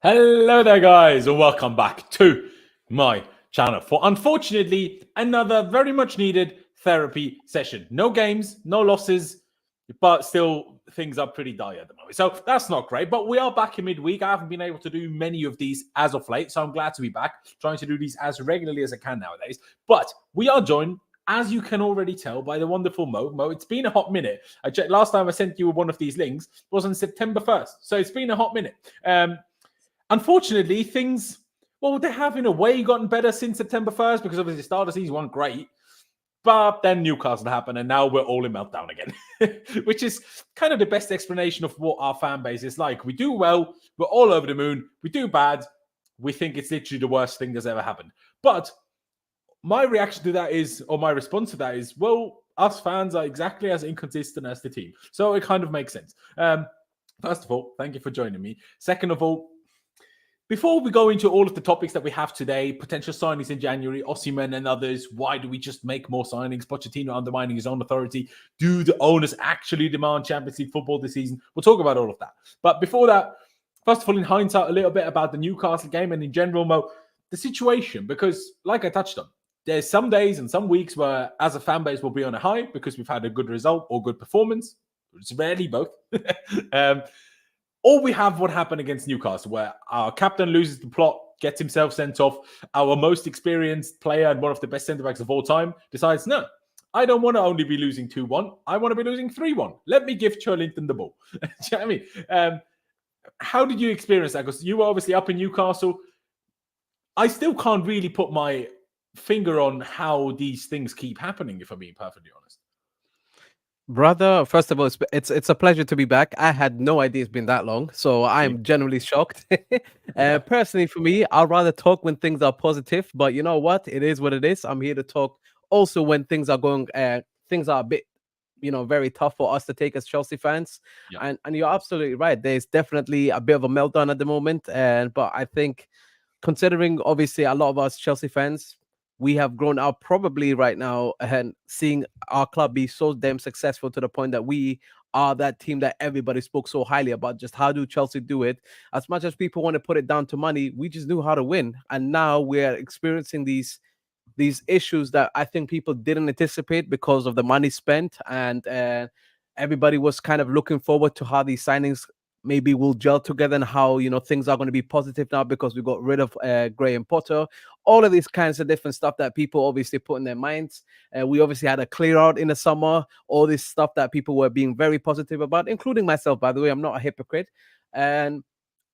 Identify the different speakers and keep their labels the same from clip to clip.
Speaker 1: Hello there, guys, and welcome back to my channel for, unfortunately, another very much needed therapy session. No games, no losses, but still things are pretty dire at the moment. So that's not great, but we are back in midweek. I haven't been able to do many of these as of late, so I'm glad to be back, trying to do these as regularly as I can nowadays. But we are joined, as you can already tell, by the wonderful Mo. Mo, it's been a hot minute. I checked last time I sent you one of these links was on September 1st, so it's been a hot minute. Unfortunately, things, well, they have in a way gotten better since September 1st because obviously the start of the season wasn't great. But then Newcastle happened and now we're all in meltdown again, which is kind of the best explanation of what our fan base is like. We do well, we're all over the moon. We do bad, we think it's literally the worst thing that's ever happened. But my reaction to that is, or my response to that is, well, us fans are exactly as inconsistent as the team. So it kind of makes sense. First of all, thank you for joining me. Second of all, before we go into all of the topics that we have today, potential signings in January, Osimhen and others, why do we just make more signings? Pochettino undermining his own authority. Do the owners actually demand Champions League football this season? We'll talk about all of that. But before that, first of all, in hindsight, a little bit about the Newcastle game and in general, Mo, the situation, because like I touched on, there's some days and some weeks where as a fan base we'll be on a high because we've had a good result or good performance. It's rarely both. Or we have what happened against Newcastle, where our captain loses the plot, gets himself sent off. Our most experienced player and one of the best centre-backs of all time decides, no, I don't want to only be losing 2-1. I want to be losing 3-1. Let me give Charlington the ball. Do you know what I mean? How did you experience that? Because you were obviously up in Newcastle. I still can't really put my finger on how these things keep happening, if I'm being perfectly honest.
Speaker 2: Brother, first of all, it's a pleasure to be back. I had no idea it's been that long, so I'm genuinely shocked. Personally, for me, I'd rather talk when things are positive, but you know what? It is what it is. I'm here to talk also when things are going, things are a bit, very tough for us to take as Chelsea fans. Yeah. And you're absolutely right. There's definitely a bit of a meltdown at the moment, but I think, considering obviously a lot of us Chelsea fans, we have grown up probably right now and seeing our club be so damn successful to the point that we are that team that everybody spoke so highly about. Just how do Chelsea do it? As much as people want to put it down to money, we just knew how to win. And now we're experiencing these issues that I think people didn't anticipate because of the money spent. And everybody was kind of looking forward to how these signings maybe will gel together and how, things are going to be positive now because we got rid of Graham Potter. All of these kinds of different stuff that people obviously put in their minds. We obviously had a clear out in the summer. All this stuff that people were being very positive about, including myself, by the way. I'm not a hypocrite. And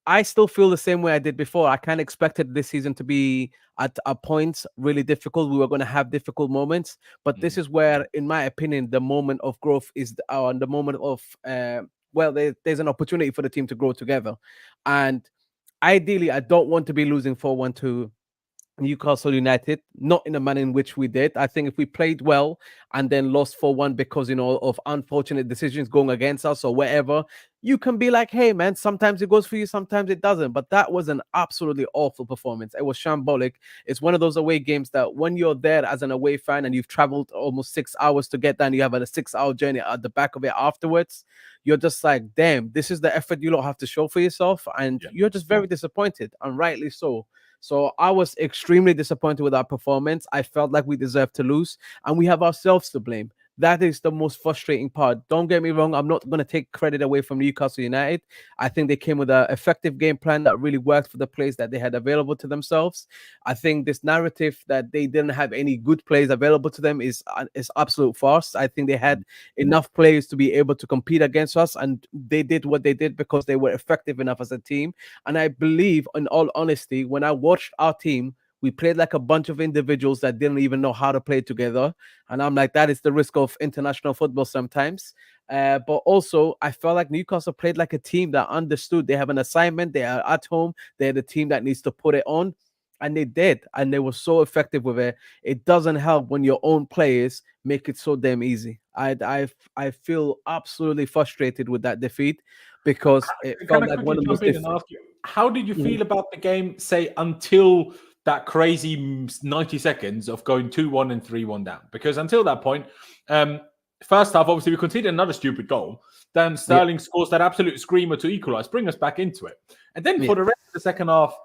Speaker 2: I still feel the same way I did before. I kind of expected this season to be at a point really difficult. We were going to have difficult moments. But this is where, in my opinion, the moment of growth is the moment of... there's an opportunity for the team to grow together. And ideally, I don't want to be losing 4-1 to Newcastle United, not in the manner in which we did. I think if we played well and then lost 4-1 because, of unfortunate decisions going against us or whatever, you can be like, hey, man, sometimes it goes for you, sometimes it doesn't. But that was an absolutely awful performance. It was shambolic. It's one of those away games that when you're there as an away fan and you've traveled almost 6 hours to get there and you have a 6-hour journey at the back of it afterwards, you're just like, damn, this is the effort you don't have to show for yourself. And you're just very disappointed, and rightly so. So I was extremely disappointed with our performance. I felt like we deserved to lose, and we have ourselves to blame. That is the most frustrating part. Don't get me wrong. I'm not going to take credit away from Newcastle United. I think they came with an effective game plan that really worked for the players that they had available to themselves. I think this narrative that they didn't have any good players available to them is absolute farce. I think they had enough players to be able to compete against us, and they did what they did because they were effective enough as a team. And I believe, in all honesty, when I watched our team, we played like a bunch of individuals that didn't even know how to play together. And I'm like, that is the risk of international football sometimes. But also, I felt like Newcastle played like a team that understood. They have an assignment. They are at home. They're the team that needs to put it on. And they did. And they were so effective with it. It doesn't help when your own players make it so damn easy. I feel absolutely frustrated with that defeat because it felt like one of those different...
Speaker 1: How did you feel about the game, say, until that crazy 90 seconds of going 2-1 and 3-1 down? Because until that point, first half, obviously, we conceded another stupid goal. Then Sterling scores that absolute screamer to equalise, bring us back into it. And then for the rest of the second half,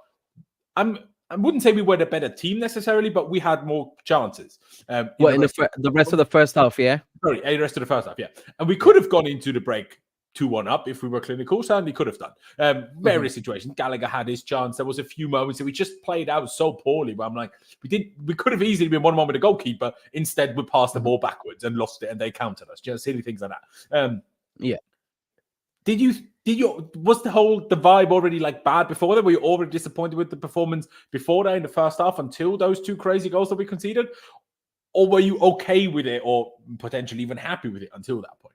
Speaker 1: I wouldn't say we were the better team necessarily, but we had more chances.
Speaker 2: In the rest of the first half, yeah?
Speaker 1: Sorry, the rest of the first half, yeah. And we could have gone into the break 2-1 up if we were clinical. Certainly could have done. Various situations. Gallagher had his chance. There was a few moments that we just played out so poorly. But I'm like, we could have easily been 1-1 with the goalkeeper. Instead, we passed the ball backwards and lost it, and they countered us. Just silly things like that. Was the vibe already like bad before that? Were you already disappointed with the performance before that in the first half until those 2 crazy goals that we conceded? Or were you okay with it or potentially even happy with it until that point?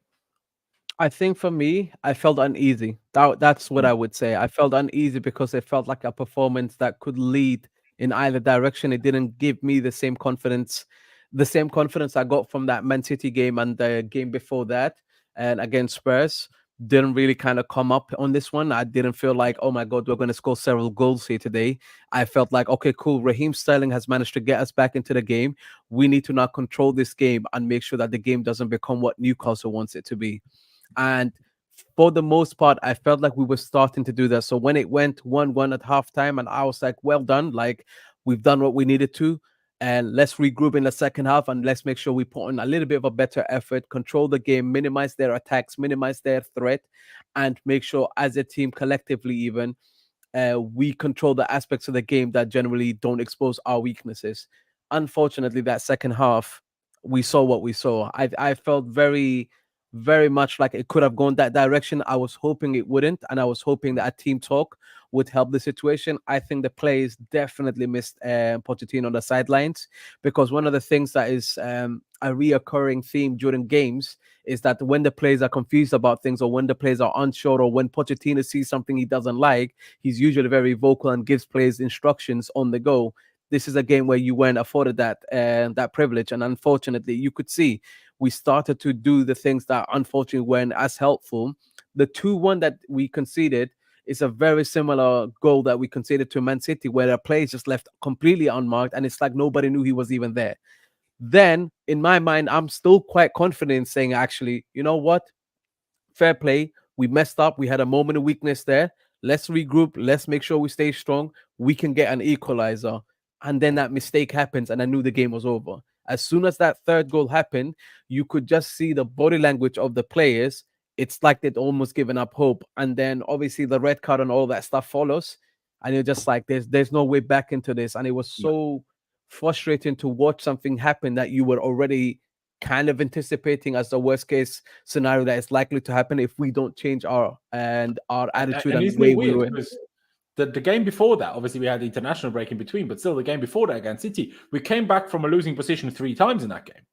Speaker 2: I think for me, I felt uneasy. That's what I would say. I felt uneasy because it felt like a performance that could lead in either direction. It didn't give me the same confidence I got from that Man City game and the game before that and against Spurs. Didn't really kind of come up on this one. I didn't feel like, oh my God, we're going to score several goals here today. I felt like, okay, cool. Raheem Sterling has managed to get us back into the game. We need to now control this game and make sure that the game doesn't become what Newcastle wants it to be. And for the most part, I felt like we were starting to do that. So when it went 1-1 at halftime, and I was like, well done. Like, we've done what we needed to. And let's regroup in the second half and let's make sure we put in a little bit of a better effort, control the game, minimize their attacks, minimize their threat, and make sure as a team collectively even we control the aspects of the game that generally don't expose our weaknesses. Unfortunately, that second half, we saw what we saw. I felt very much like it could have gone that direction. I was hoping it wouldn't, and I was hoping that a team talk would help the situation. I think the players definitely missed Pochettino on the sidelines, because one of the things that is a reoccurring theme during games is that when the players are confused about things, or when the players are unsure, or when Pochettino sees something he doesn't like, he's usually very vocal and gives players instructions on the go. This is a game where you weren't afforded that privilege, and unfortunately, you could see we started to do the things that unfortunately weren't as helpful. The 2-1 that we conceded is a very similar goal that we conceded to Man City, where the players just left completely unmarked, and it's like nobody knew he was even there. Then, in my mind, I'm still quite confident in saying, actually, you know what? Fair play. We messed up. We had a moment of weakness there. Let's regroup. Let's make sure we stay strong. We can get an equalizer. And then that mistake happens, and I knew the game was over. As soon as that third goal happened, you could just see the body language of the players. It's like they'd almost given up hope. And then obviously the red card and all that stuff follows. And you're just like, there's no way back into this. And it was so frustrating to watch something happen that you were already kind of anticipating as the worst case scenario that is likely to happen if we don't change our attitude and the way we were.
Speaker 1: The game before that, obviously we had the international break in between, but still the game before that against City, we came back from a losing position 3 times in that game.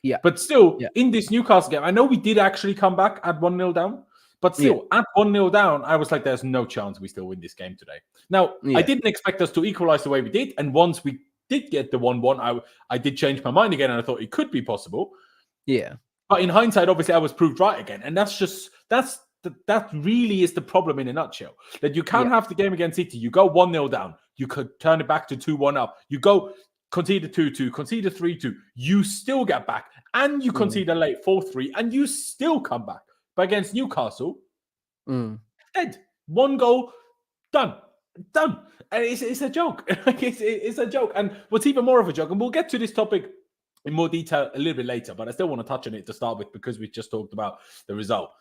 Speaker 2: Yeah.
Speaker 1: But still, in this Newcastle game, I know we did actually come back at 1-0 down, but still at 1-0 down, I was like, there's no chance we still win this game today. Now, I didn't expect us to equalize the way we did. And once we did get the 1-1, I did change my mind again, and I thought it could be possible.
Speaker 2: Yeah.
Speaker 1: But in hindsight, obviously, I was proved right again. And that really is the problem in a nutshell. That you can't have the game against City. You go 1-0 down. You could turn it back to 2-1 up. You go concede a 2-2, concede a 3-2. You still get back. And you concede a late 4-3. And you still come back. But against Newcastle, dead. 1 goal, done. And it's a joke. It's a joke. And what's even more of a joke, and we'll get to this topic in more detail a little bit later, but I still want to touch on it to start with because we just talked about the result.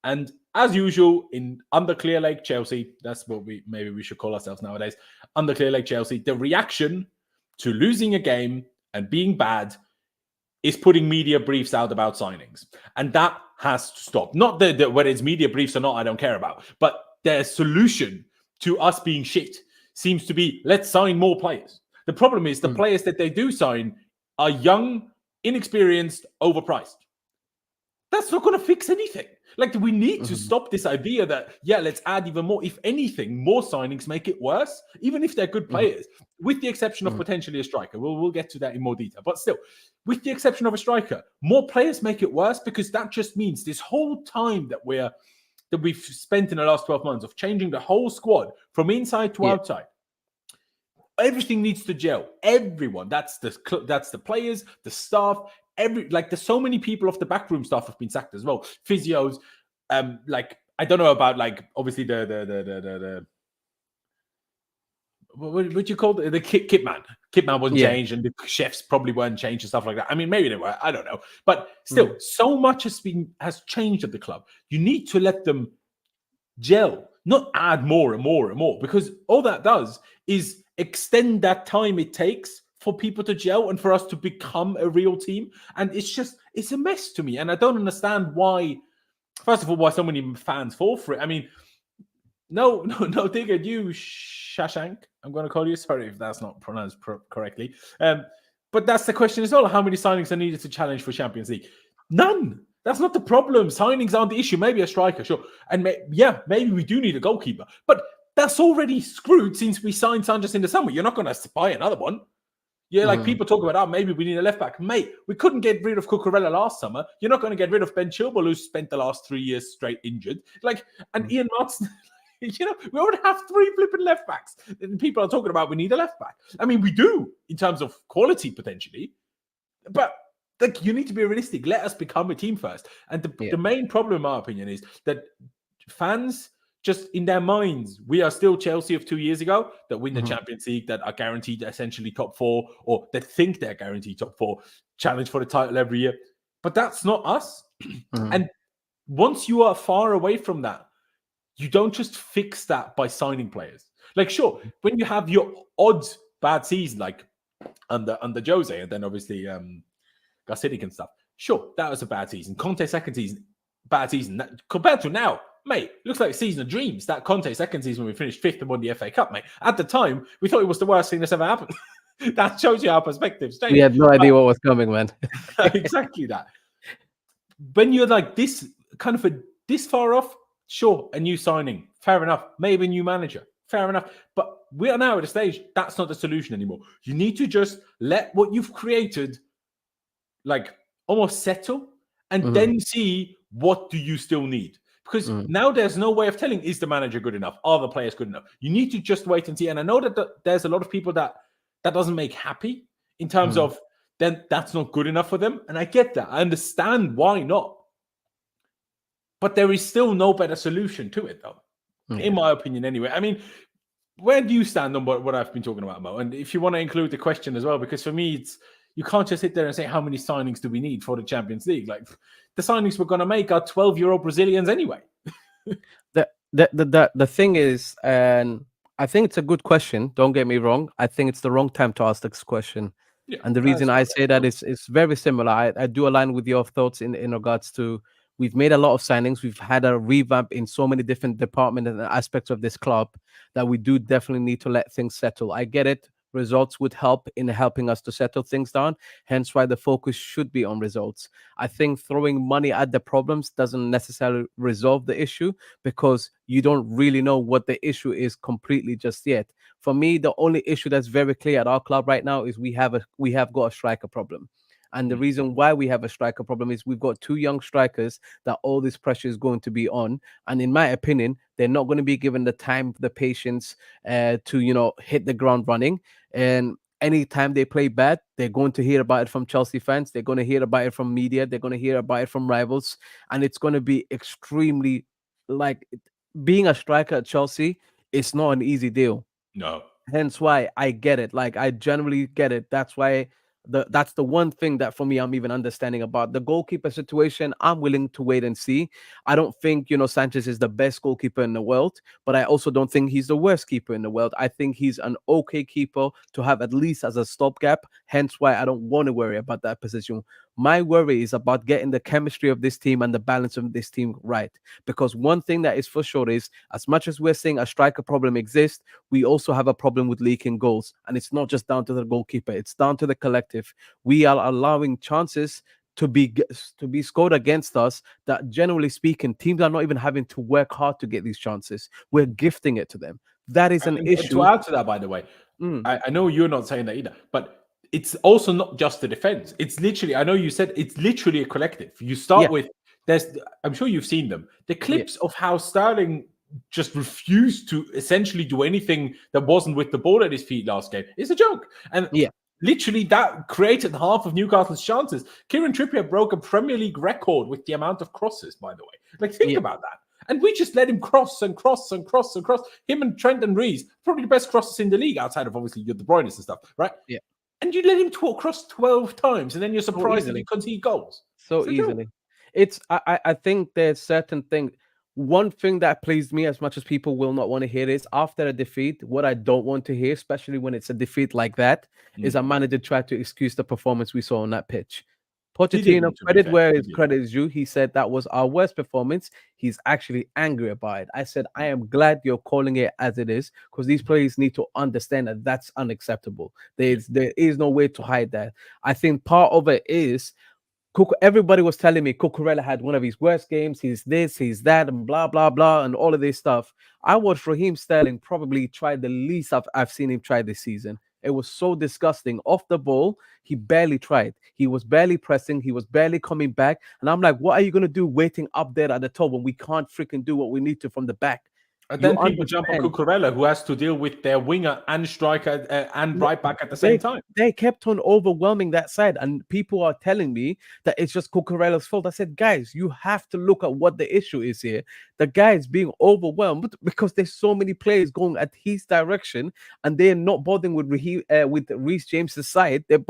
Speaker 1: And as usual, in under Clear Lake Chelsea, that's what we should call ourselves nowadays, under Clear Lake Chelsea, the reaction to losing a game and being bad is putting media briefs out about signings. And that has to stop. Not that whether it's media briefs or not, I don't care about. But their solution to us being shit seems to be, let's sign more players. The problem is the players that they do sign are young, inexperienced, overpriced. That's not going to fix anything. Like, we need to stop this idea that, let's add even more. If anything, more signings make it worse, even if they're good players, with the exception of potentially a striker. We'll get to that in more detail. But still, with the exception of a striker, more players make it worse, because that just means this whole time that we've spent in the last 12 months of changing the whole squad from inside to outside, everything needs to gel. Everyone. That's the players, the staff. There's so many people off the backroom staff have been sacked as well. Physios, I don't know about obviously the what you call the kit man? Kit man wasn't
Speaker 2: Yeah.
Speaker 1: changed, and the chefs probably weren't changed and stuff like that. I mean, maybe they were. I don't know. But still, so much has changed at the club. You need to let them gel, not add more and more and more, because all that does is extend that time it takes for people to gel and for us to become a real team. And it's a mess to me. And I don't understand why, first of all, why so many fans fall for it. I mean, no dig at you, Shashank. I'm going to call you. Sorry if that's not pronounced correctly. But that's the question as well. How many signings are needed to challenge for Champions League? None. That's not the problem. Signings aren't the issue. Maybe a striker, sure. And maybe we do need a goalkeeper. But that's already screwed since we signed Sanchez in the summer. You're not going to buy another one. Yeah, like people talk about, maybe we need a left back. Mate, we couldn't get rid of Cucurella last summer. You're not going to get rid of Ben Chilwell, who's spent the last 3 years straight injured. And Ian Maatsen, we already have 3 flipping left backs. And people are talking about we need a left back. I mean, we do in terms of quality potentially. But you need to be realistic. Let us become a team first. And the main problem, in my opinion, is that fans just in their minds, we are still Chelsea of 2 years ago that win the Champions League, that are guaranteed essentially top 4, or that think they're guaranteed top 4, challenge for the title every year. But that's not us. And once you are far away from that, you don't just fix that by signing players. Like, sure, when you have your odd bad season, like under Jose, and then obviously Garcidic and stuff, sure, that was a bad season. Conte second season, bad season. Compared to now, mate, looks like a season of dreams. That Conte second season when we finished 5th and won the FA Cup, mate. At the time, we thought it was the worst thing that's ever happened. That shows you our perspective.
Speaker 2: We had no idea what was coming, man.
Speaker 1: Exactly that. When you're like this, kind of this far off, sure, a new signing, fair enough. Maybe a new manager, fair enough. But we are now at a stage, that's not the solution anymore. You need to just let what you've created, like, almost settle, and then see what do you still need. Because now there's no way of telling, is the manager good enough? Are the players good enough? You need to just wait and see. And I know that there's a lot of people that doesn't make happy in terms of then that's not good enough for them. And I get that. I understand why not. But there is still no better solution to it, though, in my opinion, anyway. I mean, where do you stand on what I've been talking about, Mo? And if you want to include the question as well, because for me, you can't just sit there and say, how many signings do we need for the Champions League? Like, the signings we're going to make are 12-year-old Brazilians anyway.
Speaker 2: The thing is, and I think it's a good question. Don't get me wrong. I think it's the wrong time to ask this question. Yeah, and the reason I say that is very similar. I do align with your thoughts in regards to we've made a lot of signings. We've had a revamp in so many different departments and aspects of this club that we do definitely need to let things settle. I get it. Results would help in helping us to settle things down. Hence why the focus should be on results. I think throwing money at the problems doesn't necessarily resolve the issue because you don't really know what the issue is completely just yet. For me, the only issue that's very clear at our club right now is we have got a striker problem. And the reason why we have a striker problem is we've got 2 young strikers that all this pressure is going to be on. And in my opinion, they're not going to be given the time, the patience to, hit the ground running. And anytime they play bad, they're going to hear about it from Chelsea fans. They're going to hear about it from media. They're going to hear about it from rivals. And it's going to be extremely, like, being a striker at Chelsea, it's not an easy deal.
Speaker 1: No.
Speaker 2: Hence why I get it. Like, I generally get it. That's why that's the one thing that for me I'm even understanding about the goalkeeper situation. I'm willing to wait and see. I don't think Sanchez is the best goalkeeper in the world, but I also don't think he's the worst keeper in the world. I think he's an okay keeper to have at least as a stopgap. Hence why I don't want to worry about that position. My worry is about getting the chemistry of this team and the balance of this team right. Because one thing that is for sure is, as much as we're seeing a striker problem exist, we also have a problem with leaking goals. And it's not just down to the goalkeeper, it's down to the collective. We are allowing chances to be scored against us that, generally speaking, teams are not even having to work hard to get these chances. We're gifting it to them. That is an issue.
Speaker 1: To add to that, by the way, I know you're not saying that either, but it's also not just the defense. It's literally, I know you said it's literally a collective. You start with, I'm sure you've seen them. The clips of how Sterling just refused to essentially do anything that wasn't with the ball at his feet last game is a joke. And literally that created half of Newcastle's chances. Kieran Trippier broke a Premier League record with the amount of crosses, by the way. Like, think about that. And we just let him cross and cross and cross and cross. Him and Trent and Reece, probably the best crosses in the league outside of obviously the De Bruyne and stuff, right?
Speaker 2: Yeah.
Speaker 1: And you let him cross 12 times, and then you're
Speaker 2: So
Speaker 1: surprised that
Speaker 2: easily.
Speaker 1: you concede goals.
Speaker 2: So easily. It's I think there's certain things. One thing that pleased me, as much as people will not want to hear this, after a defeat, what I don't want to hear, especially when it's a defeat like that, is a manager try to excuse the performance we saw on that pitch. Pochettino, credit where his credit is due. He said that was our worst performance. He's actually angry about it. I said, I am glad you're calling it as it is, because these players need to understand that that's unacceptable. There is no way to hide that. I think part of it is everybody was telling me Cucurella had one of his worst games. He's this, he's that, and blah, blah, blah, and all of this stuff. I watched Raheem Sterling probably try the least I've seen him try this season. It was so disgusting. Off the ball, he barely tried. He was barely pressing. He was barely coming back. And I'm like, what are you going to do waiting up there at the top when we can't freaking do what we need to from the back?
Speaker 1: And then people jump on Cucurella, who has to deal with their winger and striker and right back at the same time.
Speaker 2: They kept on overwhelming that side, and people are telling me that it's just Cucurella's fault. I said, guys, you have to look at what the issue is here. The guy is being overwhelmed because there's so many players going at his direction, and they're not bothering with Reece James's side. They're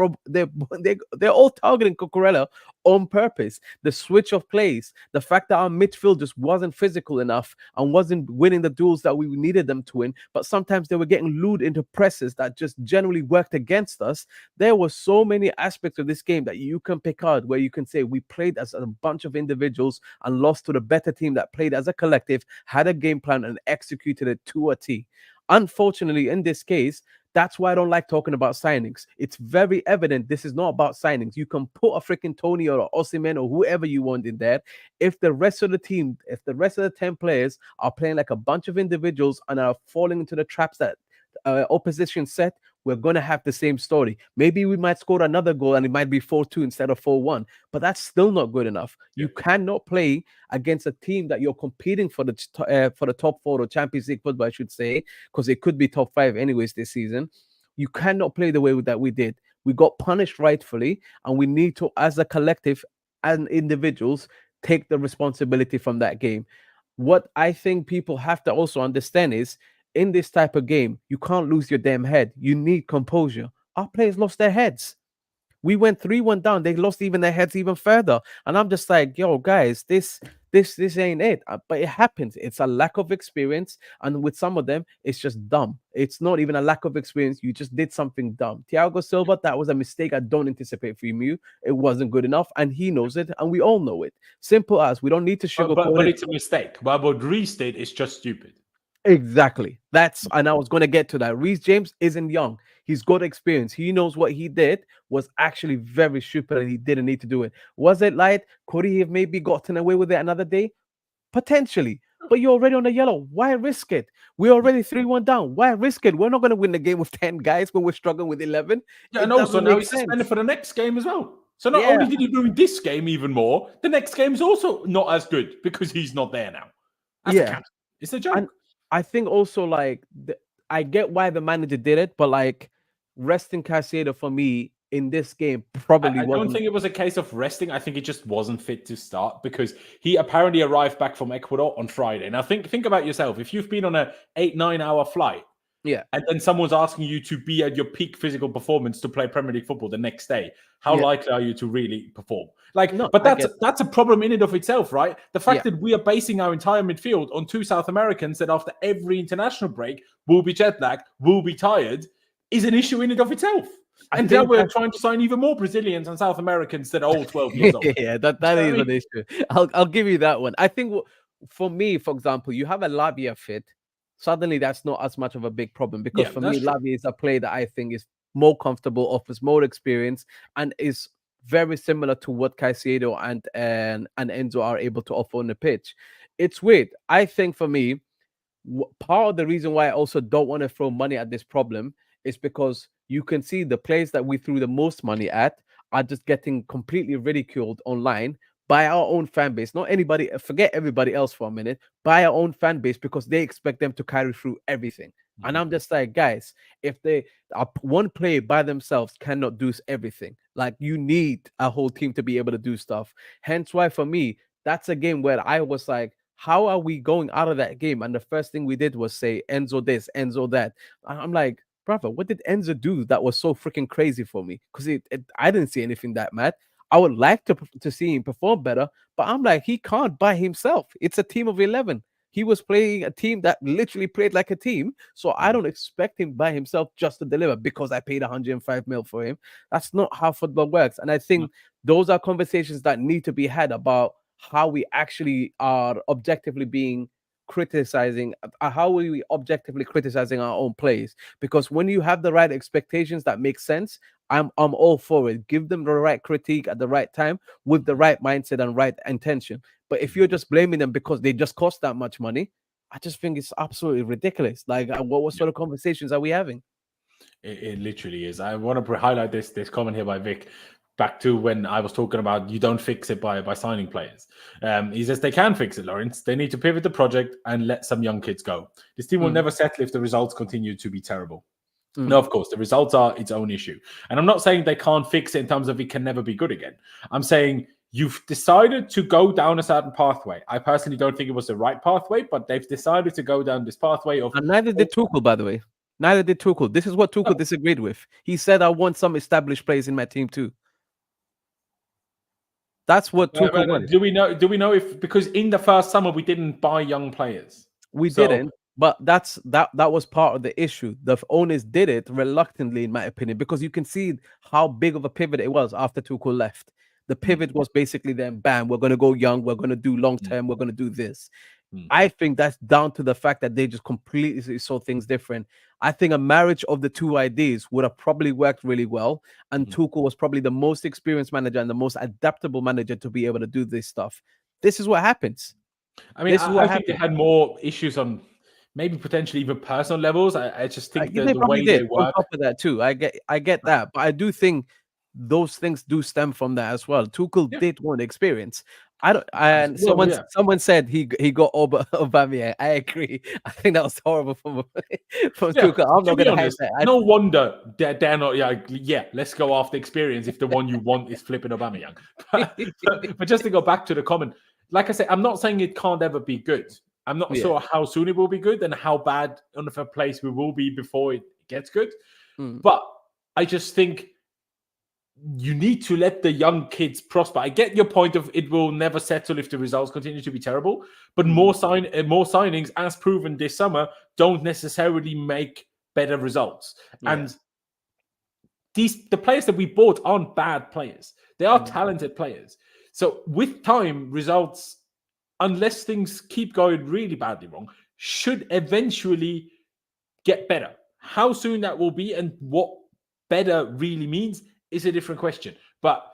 Speaker 2: all targeting Cucurella on purpose. The switch of plays, the fact that our midfield just wasn't physical enough and wasn't winning the duels that we needed them to win, but sometimes they were getting lured into presses that just generally worked against us. There were so many aspects of this game that you can pick out where you can say we played as a bunch of individuals and lost to the better team that played as a collective, had a game plan and executed it to a T. Unfortunately, in this case, that's why I don't like talking about signings. It's very evident this is not about signings. You can put a freaking Tony or Osimhen or whoever you want in there. If the rest of the team, if the rest of the 10 players are playing like a bunch of individuals and are falling into the traps that opposition set, we're going to have the same story. Maybe we might score another goal and it might be 4-2 instead of 4-1, but that's still not good enough. You cannot play against a team that you're competing for the top 4 or Champions League football, I should say, because it could be top 5 anyways this season. You cannot play the way that we did. We got punished rightfully, and we need to, as a collective and individuals, take the responsibility from that game. What I think people have to also understand is, in this type of game, you can't lose your damn head. You need composure. Our players lost their heads. We went 3-1 down. They lost even their heads even further. And I'm just like, yo, guys, this ain't it. But it happens. It's a lack of experience. And with some of them, it's just dumb. It's not even a lack of experience. You just did something dumb. Thiago Silva, that was a mistake I don't anticipate from you. It wasn't good enough. And he knows it. And we all know it. Simple as. We don't need to sugarcoat it.
Speaker 1: But it's a mistake. But what Reece did is just stupid.
Speaker 2: Exactly. And I was going to get to that. Reece James isn't young. He's got experience. He knows what he did was actually very stupid and he didn't need to do it. Was it light? Could he have maybe gotten away with it another day? Potentially. But you're already on the yellow. Why risk it? We're already 3-1 down. Why risk it? We're not going to win the game with 10 guys when we're struggling with 11.
Speaker 1: Yeah, and also now he's suspended for the next game as well. So not only did he ruin this game even more, the next game is also not as good because he's not there now. It's a joke.
Speaker 2: And I think also, like, I get why the manager did it, but like resting Caicedo for me in this game probably wasn't.
Speaker 1: I don't think it was a case of resting. I think he just wasn't fit to start because he apparently arrived back from Ecuador on Friday. Now think about yourself. If you've been on a 8-9 hour flight, and then someone's asking you to be at your peak physical performance to play Premier League football the next day, how likely are you to really perform? But that's a problem in and of itself, right? The fact that we are basing our entire midfield on 2 South Americans that after every international break will be jet lagged, will be tired, is an issue in and of itself. And now we're trying to sign even more Brazilians and South Americans that are all 12 years old.
Speaker 2: that is an issue. I'll give you that one. I think for me, for example, you have a Lavia fit. Suddenly, that's not as much of a big problem because for me, Lavia is a player that I think is more comfortable, offers more experience, and is very similar to what Caicedo and Enzo are able to offer on the pitch. It's weird. I think for me, part of the reason why I also don't want to throw money at this problem is because you can see the players that we threw the most money at are just getting completely ridiculed online by our own fan base. Not anybody, forget everybody else for a minute, by our own fan base because they expect them to carry through everything. And I'm just like, guys, if they are one player by themselves cannot do everything. Like, you need a whole team to be able to do stuff. Hence why for me, that's a game where I was like, How are we going out of that game? And the first thing we did was say Enzo this, Enzo that. And I'm like, brother, what did Enzo do that was so freaking crazy for me? Because I didn't see anything that mad. I would like to see him perform better, but I'm like, he can't by himself. It's a team of 11. He was playing a team that literally played like a team. So I don't expect him by himself just to deliver because I paid 105 mil for him. That's not how football works. And I think those are conversations that need to be had about how we actually are objectively being criticizing, how we objectively criticizing our own plays. Because when you have the right expectations that make sense, I'm all for it. Give them the right critique at the right time with the right mindset and right intention. But if you're just blaming them because they just cost that much money, I just think it's absolutely ridiculous. Like, what sort of conversations are we having?
Speaker 1: It literally is. I want to highlight this comment here by Vic. Back to when I was talking about you don't fix it by signing players. He says they can fix it, Laurenz. They need to pivot the project and let some young kids go. This team will never settle if the results continue to be terrible. No, of course, the results are its own issue. And I'm not saying they can't fix it in terms of it can never be good again. I'm saying you've decided to go down a certain pathway. I personally don't think it was the right pathway, but they've decided to go down this pathway of...
Speaker 2: And neither did Tuchel, by the way. Neither did Tuchel. This is what Tuchel disagreed with. He said, I want some established players in my team too. That's what Tuchel wanted.
Speaker 1: Do we know if, because in the first summer we didn't buy young players?
Speaker 2: We didn't, but that was part of the issue. The owners did it reluctantly, in my opinion, because you can see how big of a pivot it was after Tuchel left. The pivot was basically then, bam, we're going to go young, we're going to do long term, we're going to do this. I think that's down to the fact that they just completely saw things different. I think a marriage of the two ideas would have probably worked really well. And Tuchel was probably the most experienced manager and the most adaptable manager to be able to do this stuff. This is what happens.
Speaker 1: I mean, I think they had more issues on maybe potentially even personal levels. I just think the way they work.
Speaker 2: On top of that too, I get that, but I do think those things do stem from that as well. Tuchel did want experience. Someone said he got Aubameyang. I agree. I think that was horrible from Tuchel. I'm not going to hate that.
Speaker 1: No wonder they're not. Let's go after experience if the one you want is flipping Aubameyang. But just to go back to the comment, like I said, I'm not saying it can't ever be good. I'm not sure how soon it will be good and how bad of a place we will be before it gets good. But I just think you need to let the young kids prosper. I get your point of it will never settle if the results continue to be terrible, but more signings, as proven this summer, don't necessarily make better results. And the players that we bought aren't bad players. They are talented players. So with time, results, unless things keep going really badly wrong, should eventually get better. How soon that will be and what better really means is a different question. But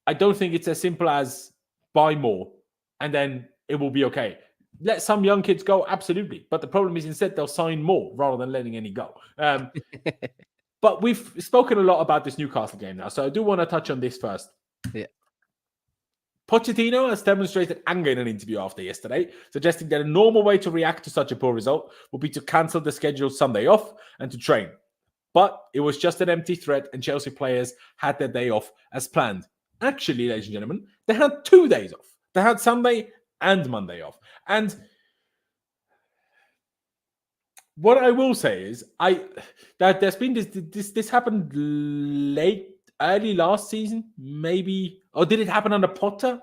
Speaker 1: I don't think it's as simple as buy more and then it will be okay. Let some young kids go, absolutely. But the problem is instead they'll sign more rather than letting any go. But we've spoken a lot about this Newcastle game now, so I do want to touch on this first.
Speaker 2: Yeah.
Speaker 1: Pochettino has demonstrated anger in an interview after yesterday, suggesting that a normal way to react to such a poor result would be to cancel the scheduled Sunday off and to train. But it was just an empty threat, and Chelsea players had their day off as planned. Actually, ladies and gentlemen, they had 2 days off. They had Sunday and Monday off. And what I will say is that there's been this happened early last season, maybe, or did it happen under Potter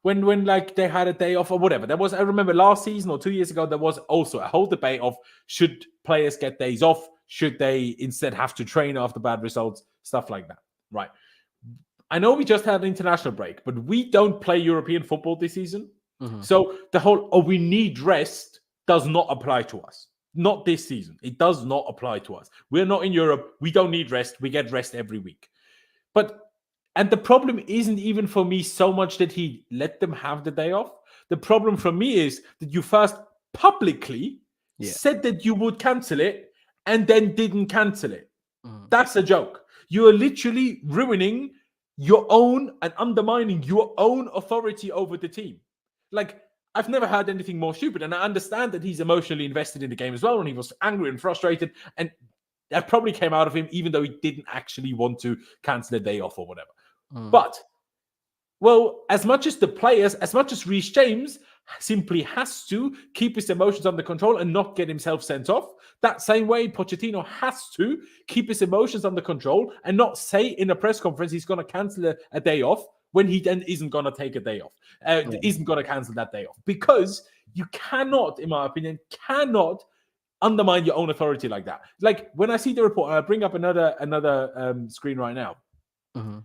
Speaker 1: when like they had a day off or whatever? There was, I remember last season or 2 years ago, there was also a whole debate of should players get days off? Should they instead have to train after bad results? Stuff like that, right? I know we just had an international break, but we don't play European football this season. So the whole, we need rest does not apply to us. Not this season. It does not apply to us. We're not in Europe. We don't need rest. We get rest every week. And the problem isn't even for me so much that he let them have the day off. The problem for me is that you first publicly said that you would cancel it and then didn't cancel it. That's a joke. You are literally ruining your own and undermining your own authority over the team. Like, I've never heard anything more stupid. And I understand that he's emotionally invested in the game as well. And he was angry and frustrated. And that probably came out of him, even though he didn't actually want to cancel the day off or whatever. But, well, as much as the players, as much as Reece James simply has to keep his emotions under control and not get himself sent off. That same way, Pochettino has to keep his emotions under control and not say in a press conference he's going to cancel a day off when he then isn't going to take a day off, isn't going to cancel that day off. Because you cannot, in my opinion, undermine your own authority like that. Like when I see the report, I'll bring up another screen right now.
Speaker 2: Mm-hmm.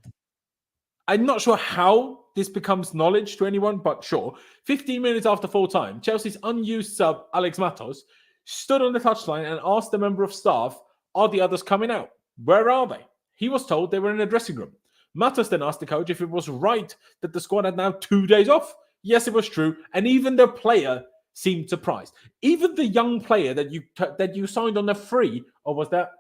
Speaker 1: I'm not sure how this becomes knowledge to anyone, but sure. 15 minutes after full time, Chelsea's unused sub, Alex Matos, stood on the touchline and asked a member of staff, are the others coming out? Where are they? He was told they were in the dressing room. Matos then asked the coach if it was right that the squad had now 2 days off. Yes, it was true. And even the player seemed surprised. Even the young player that you signed on a free, or was that?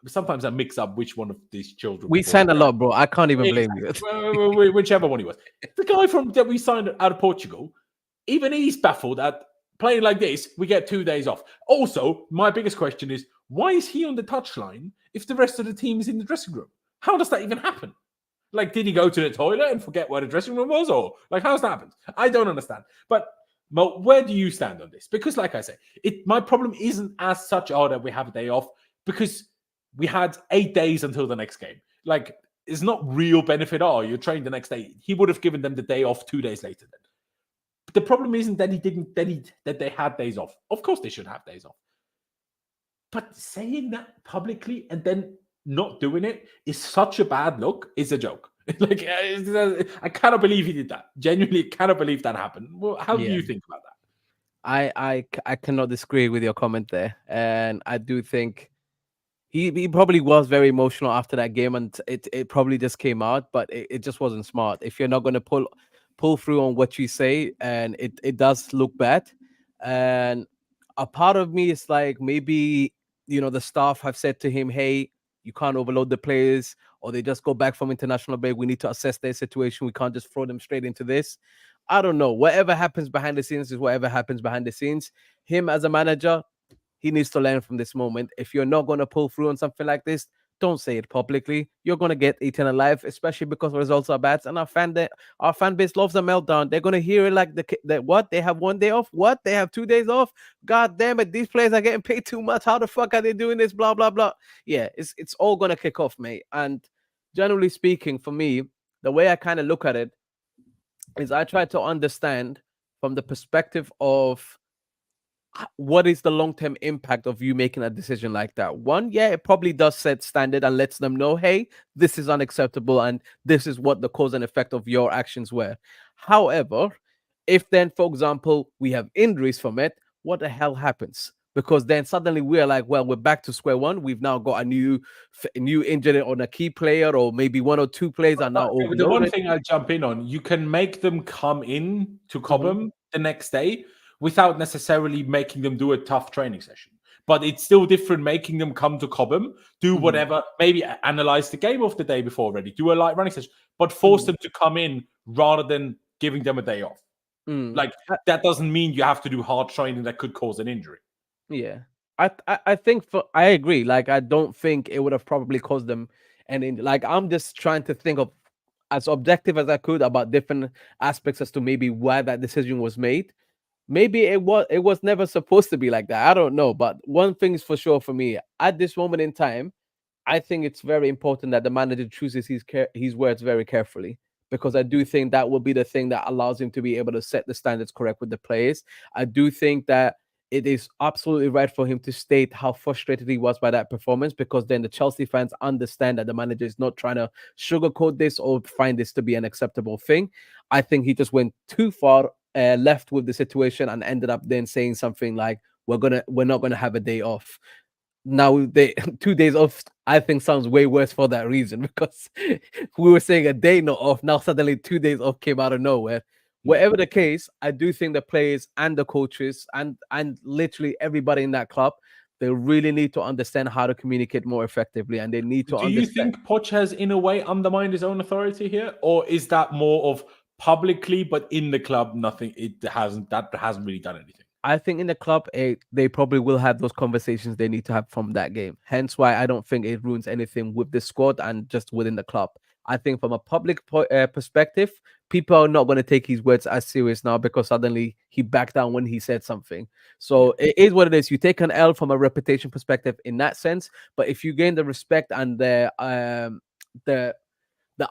Speaker 1: Sometimes I mix up which one of these children.
Speaker 2: We signed a lot, bro. I can't even blame you.
Speaker 1: Whichever one he was. The guy that we signed out of Portugal, even he's baffled at playing like this. We get 2 days off. Also, my biggest question is, why is he on the touchline if the rest of the team is in the dressing room? How does that even happen? Like, did he go to the toilet and forget where the dressing room was? Or, like, how's that happened? I don't understand. But, Mo, where do you stand on this? Because, like I say, my problem isn't as such, that we have a day off, because we had 8 days until the next game. Like, it's not real benefit. You're trained the next day. He would have given them the day off 2 days later then. But the problem isn't that that they had days off. Of course they should have days off. But saying that publicly and then not doing it is such a bad look. It's a joke. Like, I cannot believe he did that. Genuinely cannot believe that happened. Well, how do you think about that?
Speaker 2: I cannot disagree with your comment there. And I do think he probably was very emotional after that game, and it probably just came out, but it just wasn't smart. If you're not going to pull through on what you say, and it does look bad. And a part of me is like, maybe, the staff have said to him, hey, you can't overload the players, or they just go back from international break. We need to assess their situation. We can't just throw them straight into this. I don't know. Whatever happens behind the scenes is whatever happens behind the scenes. Him as a manager, he needs to learn from this moment. If you're not going to pull through on something like this, don't say it publicly. You're going to get eaten alive, especially because results are bad. And our fan base loves a meltdown. They're going to hear it like what? They have 1 day off? What? They have 2 days off? God damn it. These players are getting paid too much. How the fuck are they doing this? Blah, blah, blah. Yeah, it's all going to kick off, mate. And generally speaking, for me, the way I kind of look at it is I try to understand from the perspective of what is the long-term impact of you making a decision like that. One, yeah, it probably does set standard and lets them know, hey, this is unacceptable and this is what the cause and effect of your actions were. However, if then, for example, we have injuries from it, what the hell happens? Because then suddenly we're like, well, we're back to square one. We've now got a new injury on a key player, or maybe one or two players are now over.
Speaker 1: The one thing I'll jump in on, you can make them come in to Cobham the next day without necessarily making them do a tough training session. But it's still different making them come to Cobham, do whatever, maybe analyze the game of the day before already, do a light running session, but force them to come in rather than giving them a day off. Like, that doesn't mean you have to do hard training that could cause an injury.
Speaker 2: Yeah. I think I agree. Like, I don't think it would have probably caused them like, I'm just trying to think of as objective as I could about different aspects as to maybe why that decision was made. Maybe it was never supposed to be like that. I don't know. But one thing is for sure for me, at this moment in time, I think it's very important that the manager chooses his words very carefully, because I do think that will be the thing that allows him to be able to set the standards correct with the players. I do think that it is absolutely right for him to state how frustrated he was by that performance, because then the Chelsea fans understand that the manager is not trying to sugarcoat this or find this to be an acceptable thing. I think he just went too far left with the situation and ended up then saying something like, we're not gonna have a day off. Now, 2 days off, I think, sounds way worse for that reason, because we were saying a day not off. Now suddenly 2 days off came out of nowhere. Whatever the case, I do think the players and the coaches and literally everybody in that club, they really need to understand how to communicate more effectively, and they need to understand.
Speaker 1: Do you think Poch has, in a way, undermined his own authority here? Or is that more of publicly, but in the club, nothing? That hasn't really done anything.
Speaker 2: I think in the club, they probably will have those conversations they need to have from that game. Hence why I don't think it ruins anything with the squad and just within the club. I think from a public perspective, people are not going to take his words as serious now because suddenly he backed down when he said something. So it is what it is. You take an L from a reputation perspective in that sense, but if you gain the respect and the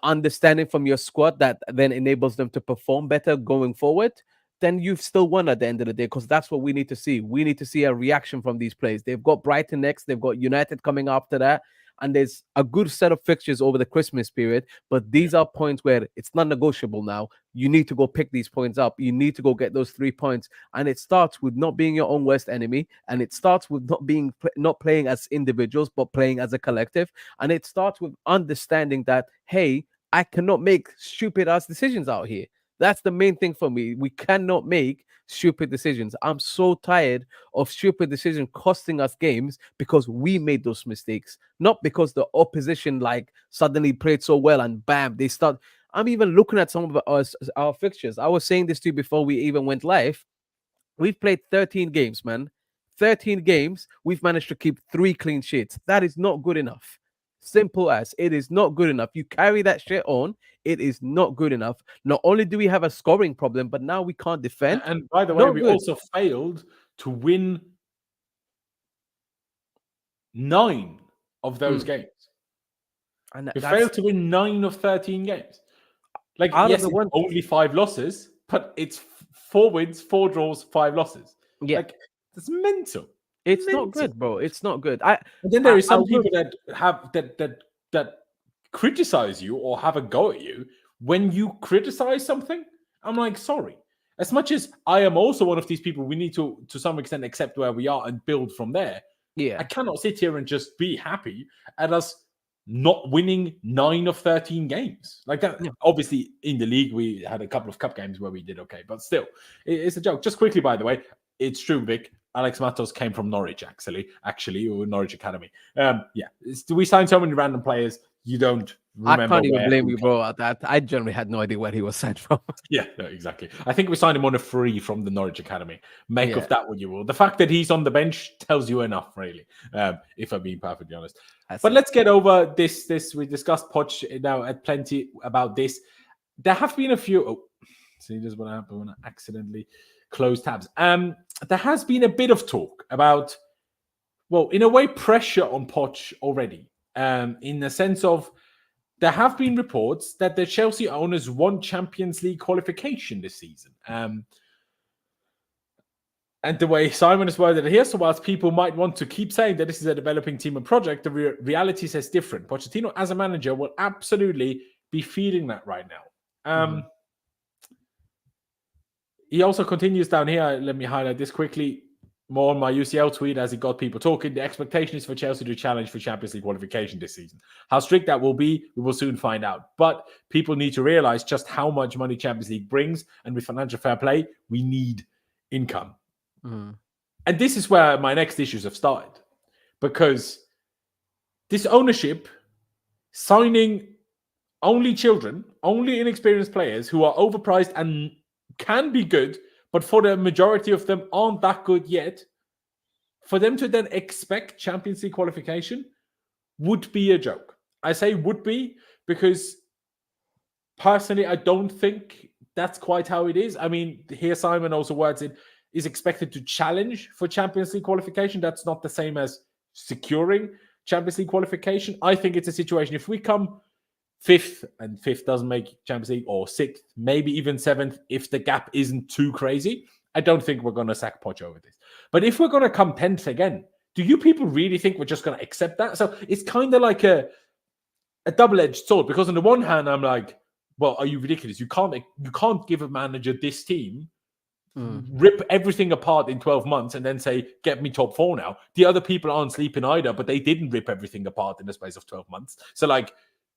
Speaker 2: understanding from your squad that then enables them to perform better going forward, then you've still won at the end of the day, because that's what we need to see. We need to see a reaction from these players. They've got Brighton next, they've got United coming after that, and there's a good set of fixtures over the Christmas period. But these are points where it's not negotiable now. You need to go pick these points up. You need to go get those 3 points. And it starts with not being your own worst enemy. And it starts with not playing as individuals, but playing as a collective. And it starts with understanding that, hey, I cannot make stupid ass decisions out here. That's the main thing for me. We cannot make stupid decisions. I'm so tired of stupid decisions costing us games because we made those mistakes, not because the opposition like suddenly played so well and bam, they start. I'm even looking at some of our fixtures. I was saying this to you before we even went live. We've played 13 games, man. 13 games. We've managed to keep 3 clean sheets. That is not good enough. Simple as it is not good enough. You carry that shit on, it is not good enough. Not only do we have a scoring problem, but now we can't defend.
Speaker 1: And by the way, we also failed to win 9 of those games. And we failed to win 9 of 13 games. Like, yes, it's only 5 losses, but it's 4 wins, 4 draws, 5 losses.
Speaker 2: Yeah,
Speaker 1: like it's mental.
Speaker 2: It's not good, bro. It's not good.
Speaker 1: And then there is some people that have that criticize you or have a go at you when you criticize something. I'm like, sorry. As much as I am also one of these people, we need to some extent accept where we are and build from there.
Speaker 2: Yeah,
Speaker 1: I cannot sit here and just be happy at us not winning 9 of 13 games like that. Yeah. Obviously, in the league, we had a couple of cup games where we did okay, but still, it's a joke. Just quickly, by the way, it's true, Vic. Alex Matos came from Norwich, actually, or Norwich Academy. We signed so many random players. You don't remember.
Speaker 2: I can't even blame you, bro, at that. I generally had no idea where he was signed from.
Speaker 1: Yeah, no, exactly. I think we signed him on a free from the Norwich Academy. Make of that what you will. The fact that he's on the bench tells you enough, really, if I'm being perfectly honest. But let's get over this. We discussed Poch now at plenty about this. There have been a few... Oh, see, this is what happened when I accidentally closed tabs. There has been a bit of talk about, well, in a way, pressure on Poch already. In the sense of, there have been reports that the Chelsea owners want Champions League qualification this season. And the way Simon has worded it here, so whilst people might want to keep saying that this is a developing team and project, the reality says different. Pochettino, as a manager, will absolutely be feeling that right now. He also continues down here. Let me highlight this quickly. More on my UCL tweet as it got people talking. The expectation is for Chelsea to challenge for Champions League qualification this season. How strict that will be, we will soon find out. But people need to realize just how much money Champions League brings. And with financial fair play, we need income. And this is where my next issues have started. Because this ownership, signing only children, only inexperienced players who are overpriced and can be good, but for the majority of them aren't that good yet, for them to then expect Champions League qualification would be a joke. I say would be because personally, I don't think that's quite how it is. I mean, here Simon also words it, is expected to challenge for Champions League qualification. That's not the same as securing Champions League qualification. I think it's a situation, if we come 5th, and 5th doesn't make Champions League, or 6th, maybe even 7th, if the gap isn't too crazy, I don't think we're going to sack Poch over this. But if we're going to come 10th again, do you people really think we're just going to accept that? So it's kind of like a double-edged sword, because on the one hand, I'm like, well, are you ridiculous? You can't give a manager this team, rip everything apart in 12 months and then say, get me top 4 now. The other people aren't sleeping either, but they didn't rip everything apart in the space of 12 months. So like,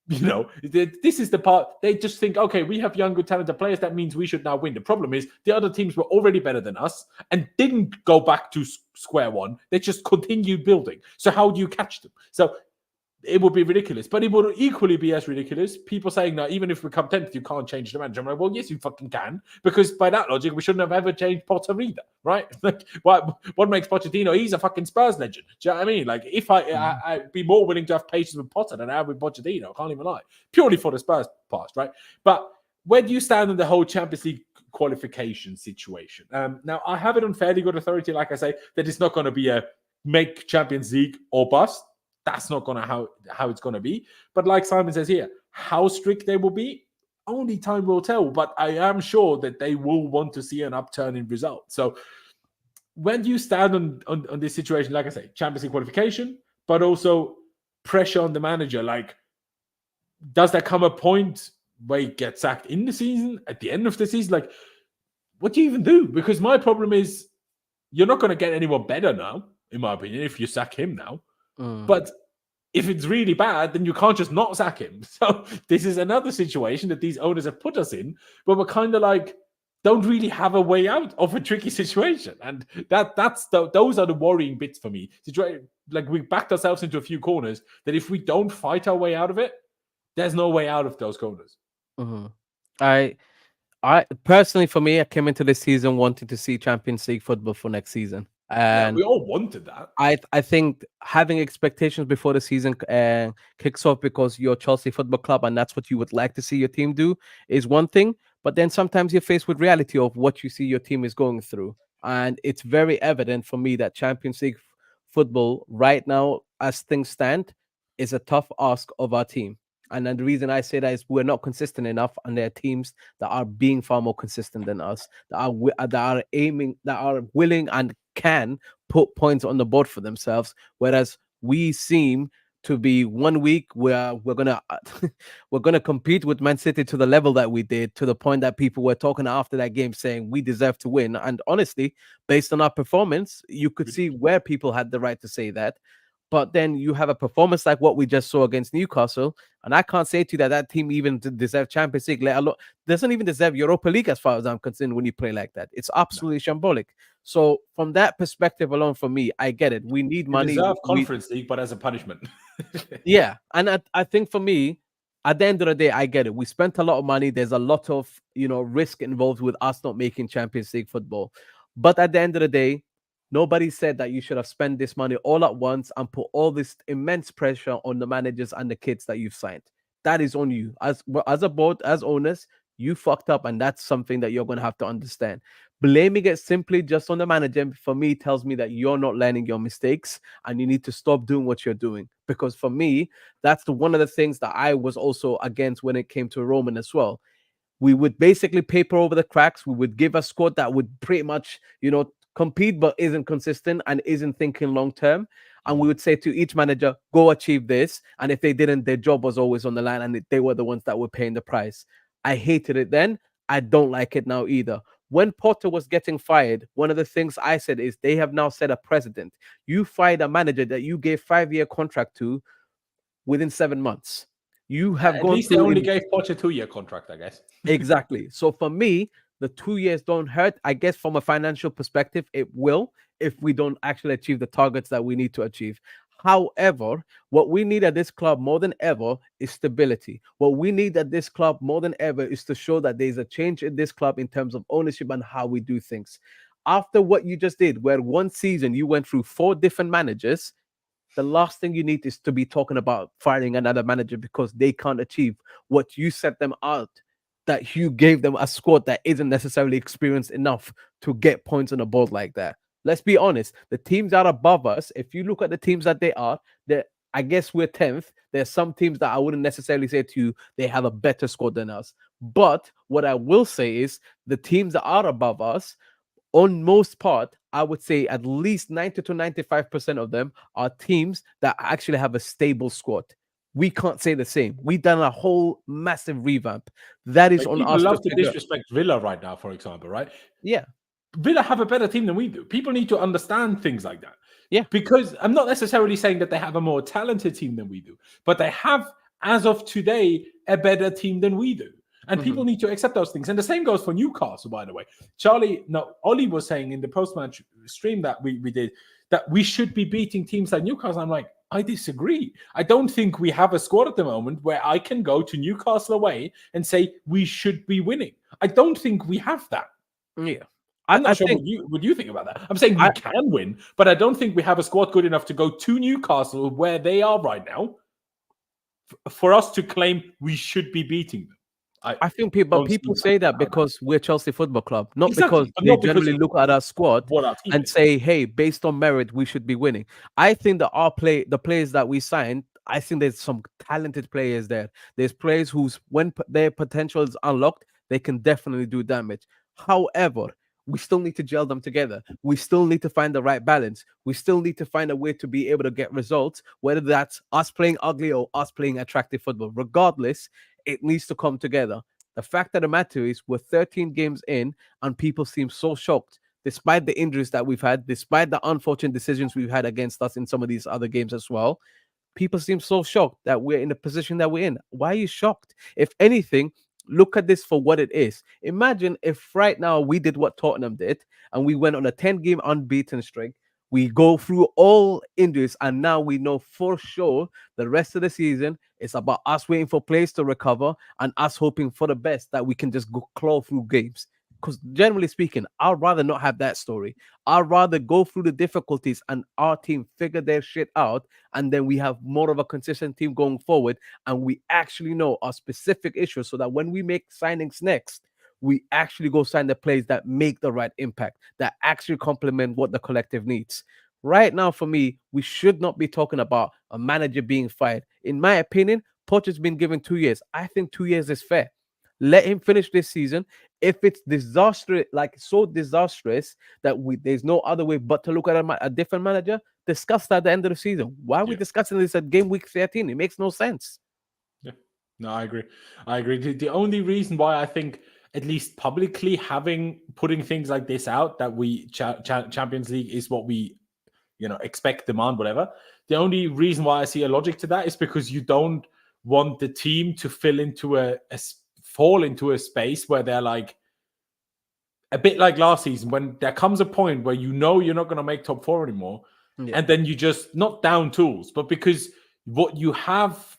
Speaker 1: you know, this is the part they just think, okay, we have young, good, talented players. That means we should now win. The problem is the other teams were already better than us and didn't go back to square one. They just continued building. So how do you catch them? So it would be ridiculous. But it would equally be as ridiculous people saying that even if we come 10th, you can't change the manager. I'm like, well, yes, you fucking can, because by that logic, we shouldn't have ever changed Potter either, right? Like, what makes Pochettino? He's a fucking Spurs legend. Do you know what I mean? Like, if I'd be more willing to have patience with Potter than I have with Pochettino, I can't even lie, purely for the Spurs past, right? But where do you stand on the whole Champions League qualification situation? Now, I have it on fairly good authority, like I say, that it's not going to be a make Champions League or bust. That's not going to how it's going to be. But like Simon says here, how strict they will be, only time will tell. But I am sure that they will want to see an upturn in results. So when do you stand on this situation? Like I say, Champions League qualification, but also pressure on the manager. Like, does there come a point where he gets sacked in the season, at the end of the season? Like, what do you even do? Because my problem is you're not going to get anyone better now, in my opinion, if you sack him now. But if it's really bad, then you can't just not sack him. So this is another situation that these owners have put us in, but we're kind of like, don't really have a way out of a tricky situation. And those are the worrying bits for me. Like, we backed ourselves into a few corners that if we don't fight our way out of it, there's no way out of those corners.
Speaker 2: I personally, for me, I came into this season wanting to see Champions League football for next season. And
Speaker 1: we all wanted that.
Speaker 2: I think having expectations before the season kicks off because you're Chelsea Football Club and that's what you would like to see your team do is one thing. But then sometimes you're faced with reality of what you see your team is going through. And it's very evident for me that Champions League football right now, as things stand, is a tough ask of our team. And then the reason I say that is we're not consistent enough, and there are teams that are being far more consistent than us, that are aiming, that are willing and can put points on the board for themselves. Whereas we seem to be 1 week where we're gonna compete with Man City to the level that we did, to the point that people were talking after that game saying we deserve to win. And honestly, based on our performance, you could see where people had the right to say that. But then you have a performance like what we just saw against Newcastle, and I can't say to you that team even deserve Champions League, let alone doesn't even deserve Europa League as far as I'm concerned when you play like that. It's absolutely shambolic. So from that perspective alone, for me, I get it. We need money.
Speaker 1: Deserve Conference League, but as a punishment.
Speaker 2: Yeah, and I think for me, at the end of the day, I get it. We spent a lot of money. There's a lot of risk involved with us not making Champions League football. But at the end of the day, nobody said that you should have spent this money all at once and put all this immense pressure on the managers and the kids that you've signed. That is on you. As a board, as owners, you fucked up, and that's something that you're going to have to understand. Blaming it simply just on the manager, for me, tells me that you're not learning your mistakes and you need to stop doing what you're doing. Because for me, that's one of the things that I was also against when it came to Roman as well. We would basically paper over the cracks. We would give a squad that would pretty much, compete but isn't consistent and isn't thinking long term, and we would say to each manager, go achieve this, and if they didn't, their job was always on the line and they were the ones that were paying the price. I hated it then. I don't like it now either. When Potter was getting fired, one of the things I said is they have now set a precedent. You fired a manager that you gave 5-year contract to within 7 months. You have
Speaker 1: at
Speaker 2: gone
Speaker 1: least they only gave Potter a 2-year contract, I guess.
Speaker 2: Exactly. So for me, the 2 years don't hurt. I guess from a financial perspective, it will if we don't actually achieve the targets that we need to achieve. However, what we need at this club more than ever is stability. What we need at this club more than ever is to show that there's a change in this club in terms of ownership and how we do things. After what you just did, where one season you went through 4 different managers, the last thing you need is to be talking about firing another manager because they can't achieve what you set them out, that you gave them a squad that isn't necessarily experienced enough to get points on the board like that. Let's be honest. The teams that are above us, if you look at the teams that they are, I guess we're 10th. There's some teams that I wouldn't necessarily say to you, they have a better squad than us. But what I will say is the teams that are above us, on most part, I would say at least 90 to 95% of them are teams that actually have a stable squad. We can't say the same. We've done a whole massive revamp. That is on us.
Speaker 1: People love to disrespect Villa right now, for example, right?
Speaker 2: Yeah.
Speaker 1: Villa have a better team than we do. People need to understand things like that.
Speaker 2: Yeah.
Speaker 1: Because I'm not necessarily saying that they have a more talented team than we do, but they have, as of today, a better team than we do. And people need to accept those things. And the same goes for Newcastle, by the way. Ollie was saying in the post-match stream that we did that we should be beating teams like Newcastle. I'm like, I disagree. I don't think we have a squad at the moment where I can go to Newcastle away and say we should be winning. I don't think we have that.
Speaker 2: Yeah.
Speaker 1: I'm not
Speaker 2: I
Speaker 1: sure
Speaker 2: think
Speaker 1: what you think about that. I'm saying we
Speaker 2: I,
Speaker 1: can win, but I don't think we have a squad good enough to go to Newcastle where they are right now for us to claim we should be beating them.
Speaker 2: I think people say that because we're Chelsea Football Club, not
Speaker 1: Exactly,
Speaker 2: because
Speaker 1: but
Speaker 2: they
Speaker 1: not because
Speaker 2: generally look at our squad
Speaker 1: what our team
Speaker 2: and
Speaker 1: is.
Speaker 2: say, "Hey, based on merit, we should be winning." I think that the players that we signed, I think there's some talented players there. There's players whose when their potential is unlocked, they can definitely do damage. However, we still need to gel them together. We still need to find the right balance. We still need to find a way to be able to get results, whether that's us playing ugly or us playing attractive football. Regardless, it needs to come together. The fact of the matter is, we're 13 games in, and people seem so shocked, despite the injuries that we've had, despite the unfortunate decisions we've had against us in some of these other games as well. People seem so shocked that we're in the position that we're in. Why are you shocked? If anything, look at this for what it is. Imagine if right now we did what Tottenham did and we went on a 10-game unbeaten streak. We go through all injuries, and now we know for sure the rest of the season is about us waiting for players to recover and us hoping for the best that we can just go claw through games. Because generally speaking, I'd rather not have that story. I'd rather go through the difficulties and our team figure their shit out, and then we have more of a consistent team going forward, and we actually know our specific issues so that when we make signings next, we actually go sign the players that make the right impact, that actually complement what the collective needs. Right now, for me, we should not be talking about a manager being fired. In my opinion, Poch has been given 2 years. I think 2 years is fair. Let him finish this season. If it's disastrous, like so disastrous that there's no other way but to look at a different manager, discuss that at the end of the season. Why are we discussing this at game week 13? It makes no sense.
Speaker 1: Yeah, no, I agree. I agree. The only reason why I think, at least publicly, putting things like this out, that we Champions League is what we expect, demand, whatever. The only reason why I see a logic to that is because you don't want the team to fall into a space where they're like a bit like last season, when there comes a point where you're not going to make top four anymore, and then you just not down tools, but because what you have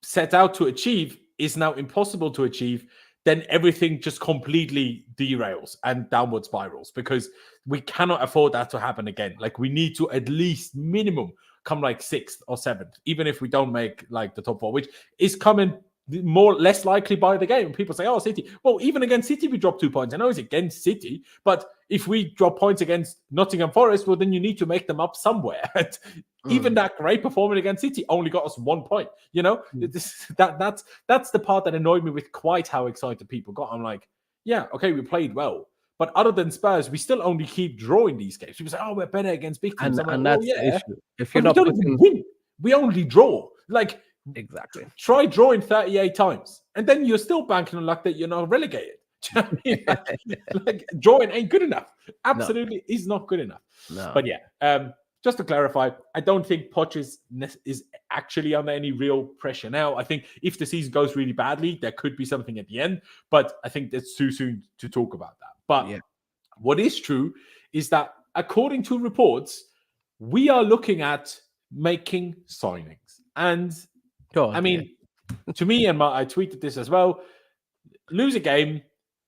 Speaker 1: set out to achieve is now impossible to achieve, then everything just completely derails and downward spirals, because we cannot afford that to happen again. Like, we need to at least minimum come like 6th or 7th, even if we don't make like the top four, which is coming less likely by the game. People say, oh, City. Well, even against City, we dropped 2 points. I know it's against City, but if we drop points against Nottingham Forest, well, then you need to make them up somewhere. Even that great performance against City only got us 1 point. That's the part that annoyed me with quite how excited people got. I'm like, yeah, okay, we played well, but other than Spurs, we still only keep drawing these games. People say, oh, we're better against big teams.
Speaker 2: And that's the issue. If you're
Speaker 1: but
Speaker 2: not
Speaker 1: we don't even win. We only draw. Like,
Speaker 2: exactly.
Speaker 1: Try drawing 38 times, and then you're still banking on luck that you're not relegated. like drawing ain't good enough. Absolutely is not good enough.
Speaker 2: No.
Speaker 1: But yeah, just to clarify, I don't think Poch is actually under any real pressure now. I think if the season goes really badly, there could be something at the end, but I think it's too soon to talk about that. But what is true is that, according to reports, we are looking at making signings. And I mean, to me, and I tweeted this as well, lose a game,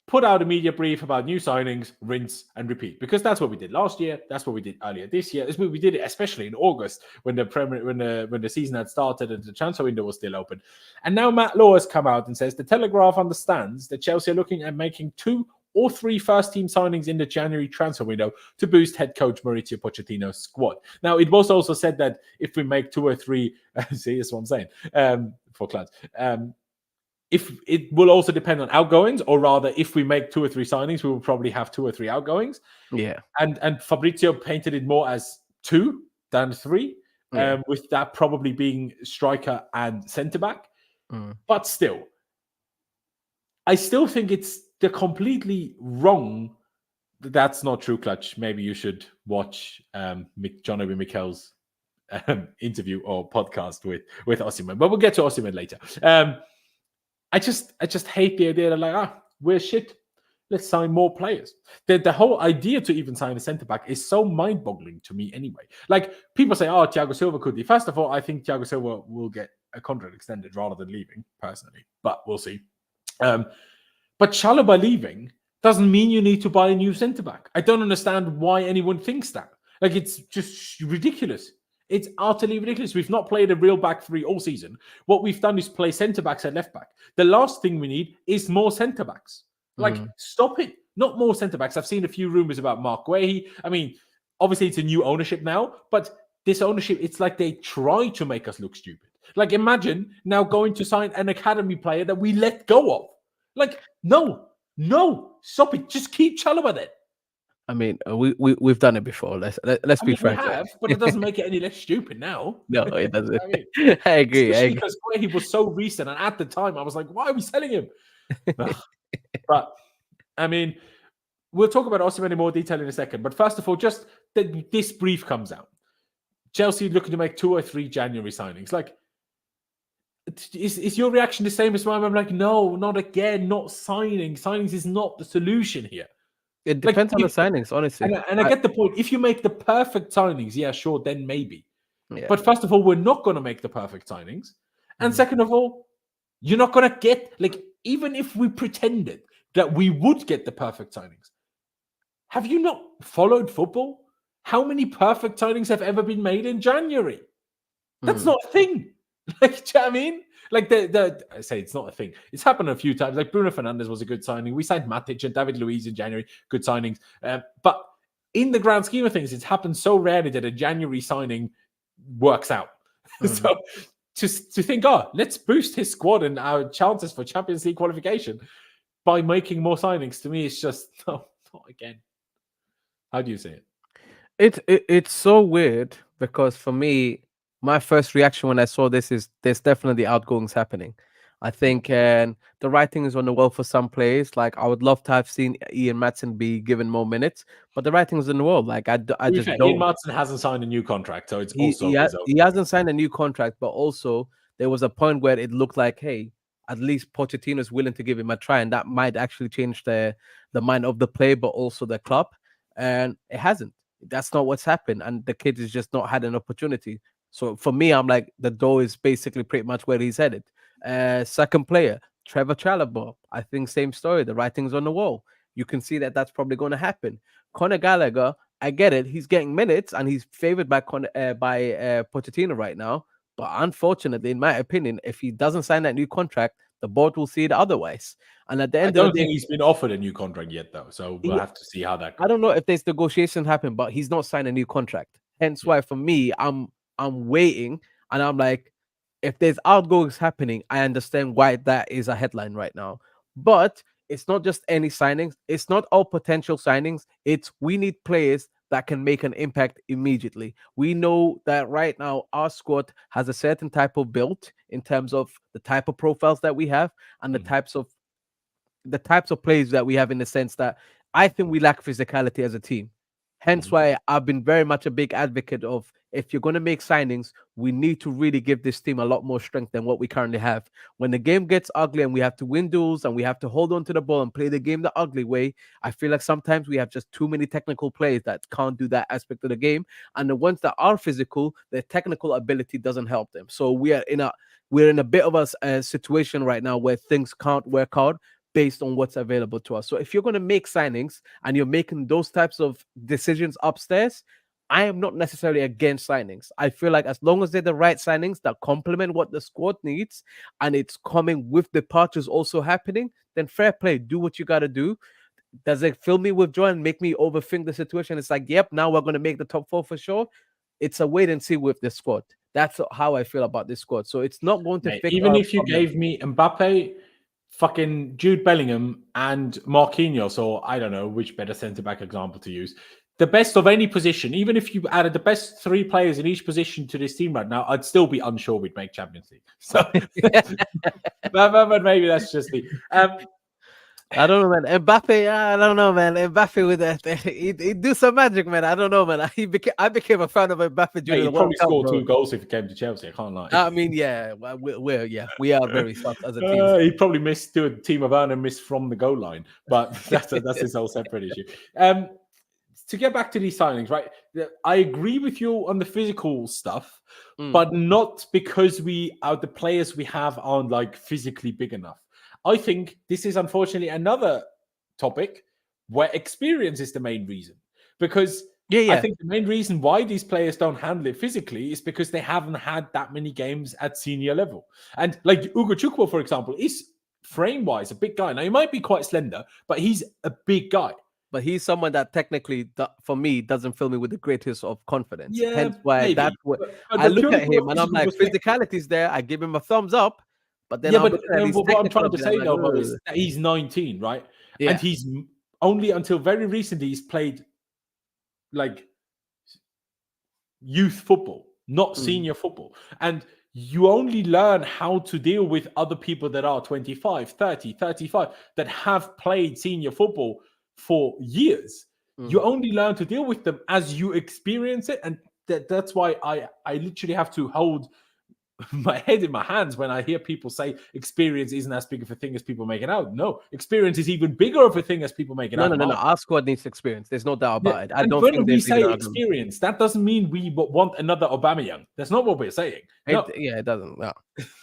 Speaker 1: put out a media brief about new signings, rinse and repeat. Because that's what we did last year. That's what we did earlier this year. We did it especially in August when the season had started and the transfer window was still open. And now Matt Law has come out and says the Telegraph understands that Chelsea are looking at making 2 or 3 first-team signings in the January transfer window to boost head coach Mauricio Pochettino's squad. Now, it was also said that if we make 2 or 3, see, that's what I'm saying, for class. If it will also depend on outgoings, or rather, if we make 2 or 3 signings, we will probably have 2 or 3 outgoings.
Speaker 2: Yeah.
Speaker 1: And Fabrizio painted it more as 2 than 3, with that probably being striker and centre-back. But still, I still think they're completely wrong. That's not true, Clutch. Maybe you should watch John Obi Mikel's interview or podcast with Osimhen. But we'll get to Osimhen later. I just hate the idea that we're shit. let's sign more players. The whole idea to even sign a centre-back is so mind-boggling to me anyway. Like, people say, oh, Thiago Silva could be. First of all, I think Thiago Silva will get a contract extended rather than leaving, personally. But we'll see. But Chalobah leaving doesn't mean you need to buy a new centre-back. I don't understand why anyone thinks that. Like, it's just ridiculous. It's utterly ridiculous. We've not played a real back three all season. What we've done is play centre-backs and left-back. The last thing we need is more centre-backs. Like, stop it. Not more centre-backs. I've seen a few rumours about Marc Cucurella. I mean, obviously it's a new ownership now, but this ownership, it's like they try to make us look stupid. Like, imagine now going to sign an academy player that we let go of. Like, no, stop it. Just keep Chalobah then.
Speaker 2: I mean, we've done it before. Let's be frank.
Speaker 1: We have, but it doesn't make it any less stupid now.
Speaker 2: No, it doesn't.
Speaker 1: I mean,
Speaker 2: I agree.
Speaker 1: Especially because he was so recent, and at the time, I was like, why are we selling him? But I mean, we'll talk about Osimhen in more detail in a second. But first of all, just that this brief comes out. Chelsea looking to make 2 or 3 January signings. Like, is your reaction the same as mine? I'm like, no, not again, not signing. Signings is not the solution here.
Speaker 2: It depends on the signings, honestly.
Speaker 1: And I get the point. If you make the perfect signings, yeah, sure, then maybe.
Speaker 2: Yeah.
Speaker 1: But first of all, we're not going to make the perfect signings. And second of all, you're not going to get, like, even if we pretended that we would get the perfect signings, have you not followed football? How many perfect signings have ever been made in January? That's not a thing. Like, do you know what I mean? Like, I say it's not a thing. It's happened a few times. Like, Bruno Fernandez was a good signing. We signed Matic and David Luiz in January. Good signings. But in the grand scheme of things, it's happened so rarely that a January signing works out. So to think, let's boost his squad and our chances for Champions League qualification by making more signings, to me, it's just, no, not again. How do you say it?
Speaker 2: It's so weird because for me, my first reaction when I saw this is there's definitely outgoings happening. I think the writing is on the wall for some players. Like, I would love to have seen Ian Maatsen be given more minutes, but the writing is on the wall. Like, I just don't.
Speaker 1: Ian Maatsen hasn't signed a new contract, so it's
Speaker 2: he hasn't signed a new contract, but also there was a point where it looked like, hey, at least Pochettino is willing to give him a try, and that might actually change the mind of the player, but also the club. And it hasn't. That's not what's happened, and the kid has just not had an opportunity. So for me, I'm like, the door is basically pretty much where he's headed. Second player, Trevoh Chalobah. I think same story. The writing's on the wall. You can see that that's probably going to happen. Conor Gallagher, I get it. He's getting minutes and he's favored by Pochettino right now. But unfortunately, in my opinion, if he doesn't sign that new contract, the board will see it otherwise. And at the end,
Speaker 1: I don't think he's been offered a new contract yet, though. So we'll have to see how that goes.
Speaker 2: I don't know if there's negotiation happen, but he's not signed a new contract. Hence why, for me, I'm waiting, and I'm like, if there's outgoings happening, I understand why that is a headline right now. But it's not just any signings. It's not all potential signings. It's we need players that can make an impact immediately. We know that right now our squad has a certain type of build in terms of the type of profiles that we have and the types of players that we have, in the sense that I think we lack physicality as a team. Hence why I've been very much a big advocate of, if you're going to make signings, we need to really give this team a lot more strength than what we currently have. When the game gets ugly and we have to win duels and we have to hold on to the ball and play the game the ugly way, I feel like sometimes we have just too many technical players that can't do that aspect of the game. And the ones that are physical, their technical ability doesn't help them. So we're in a bit of a situation right now where things can't work out based on what's available to us. So if you're going to make signings and you're making those types of decisions upstairs, I am not necessarily against signings. I feel like as long as they're the right signings that complement what the squad needs and it's coming with departures also happening, then fair play. Do what you got to do. Does it fill me with joy and make me overthink the situation? It's like, yep, now we're going to make the top 4 for sure. It's a wait and see with the squad. That's how I feel about this squad. So it's not going to fix.
Speaker 1: Even if you gave me Mbappe, fucking Jude Bellingham, and Marquinhos, or I don't know which better centre-back example to use, the best of any position, even if you added the best 3 players in each position to this team right now, I'd still be unsure we'd make Champions League. So but maybe that's just me.
Speaker 2: I don't know, man. Mbappe, I don't know, man. Mbappe with that, he do some magic, man. I don't know, man. I became a fan of Mbappe during
Speaker 1: Hey,
Speaker 2: the
Speaker 1: he'd
Speaker 2: World
Speaker 1: probably
Speaker 2: Cup,
Speaker 1: score
Speaker 2: bro.
Speaker 1: 2 goals if he came to Chelsea. I can't lie.
Speaker 2: I mean, yeah, we are very soft as a team.
Speaker 1: He'd probably miss do a team of Werner miss from the goal line, but that's his whole separate issue. To get back to these signings, right? I agree with you on the physical stuff, but not because the players we have aren't like physically big enough. I think this is unfortunately another topic where experience is the main reason. Because I think the main reason why these players don't handle it physically is because they haven't had that many games at senior level. And like Ugochukwu, for example, is frame-wise a big guy. Now, he might be quite slender, but he's a big guy.
Speaker 2: But he's someone that technically, for me, doesn't fill me with the greatest of confidence.
Speaker 1: Yeah,
Speaker 2: hence why
Speaker 1: maybe.
Speaker 2: that's what
Speaker 1: But
Speaker 2: I look
Speaker 1: purely
Speaker 2: at
Speaker 1: from a
Speaker 2: him and I'm
Speaker 1: physical
Speaker 2: like,
Speaker 1: perspective.
Speaker 2: physicality's there. I give him a thumbs up. But then
Speaker 1: Yeah,
Speaker 2: I'm
Speaker 1: but
Speaker 2: looking at his
Speaker 1: what I'm trying to
Speaker 2: technical
Speaker 1: say,
Speaker 2: ability,
Speaker 1: though,
Speaker 2: I'm
Speaker 1: Mo,
Speaker 2: like,
Speaker 1: is that he's 19, right?
Speaker 2: yeah.
Speaker 1: And he's only until very recently he's played like youth football, not senior football. And you only learn how to deal with other people that are 25, 30, 35, that have played senior football for years. You only learn to deal with them as you experience it. And that's why I literally have to hold my head in my hands when I hear people say experience isn't as big of a thing as people make it out. No, experience is even bigger of a thing as people make it out.
Speaker 2: No. Our squad needs experience. There's no doubt about it. I
Speaker 1: And
Speaker 2: don't
Speaker 1: when
Speaker 2: think
Speaker 1: we
Speaker 2: there's even
Speaker 1: say
Speaker 2: an argument.
Speaker 1: experience, that doesn't mean we want another Aubameyang. That's not what we're saying. No,
Speaker 2: It doesn't. No.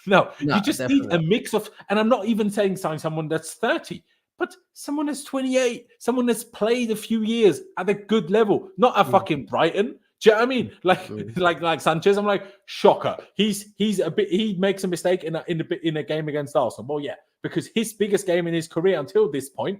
Speaker 1: no.
Speaker 2: No,
Speaker 1: You just need a mix of, and I'm not even saying sign someone that's 30, but someone that's 28, someone that's played a few years at a good level, not a fucking Brighton. Do you know what I mean? Like Sanchez, I'm like, shocker. He makes a mistake in a game against Arsenal. Well, yeah, because his biggest game in his career until this point,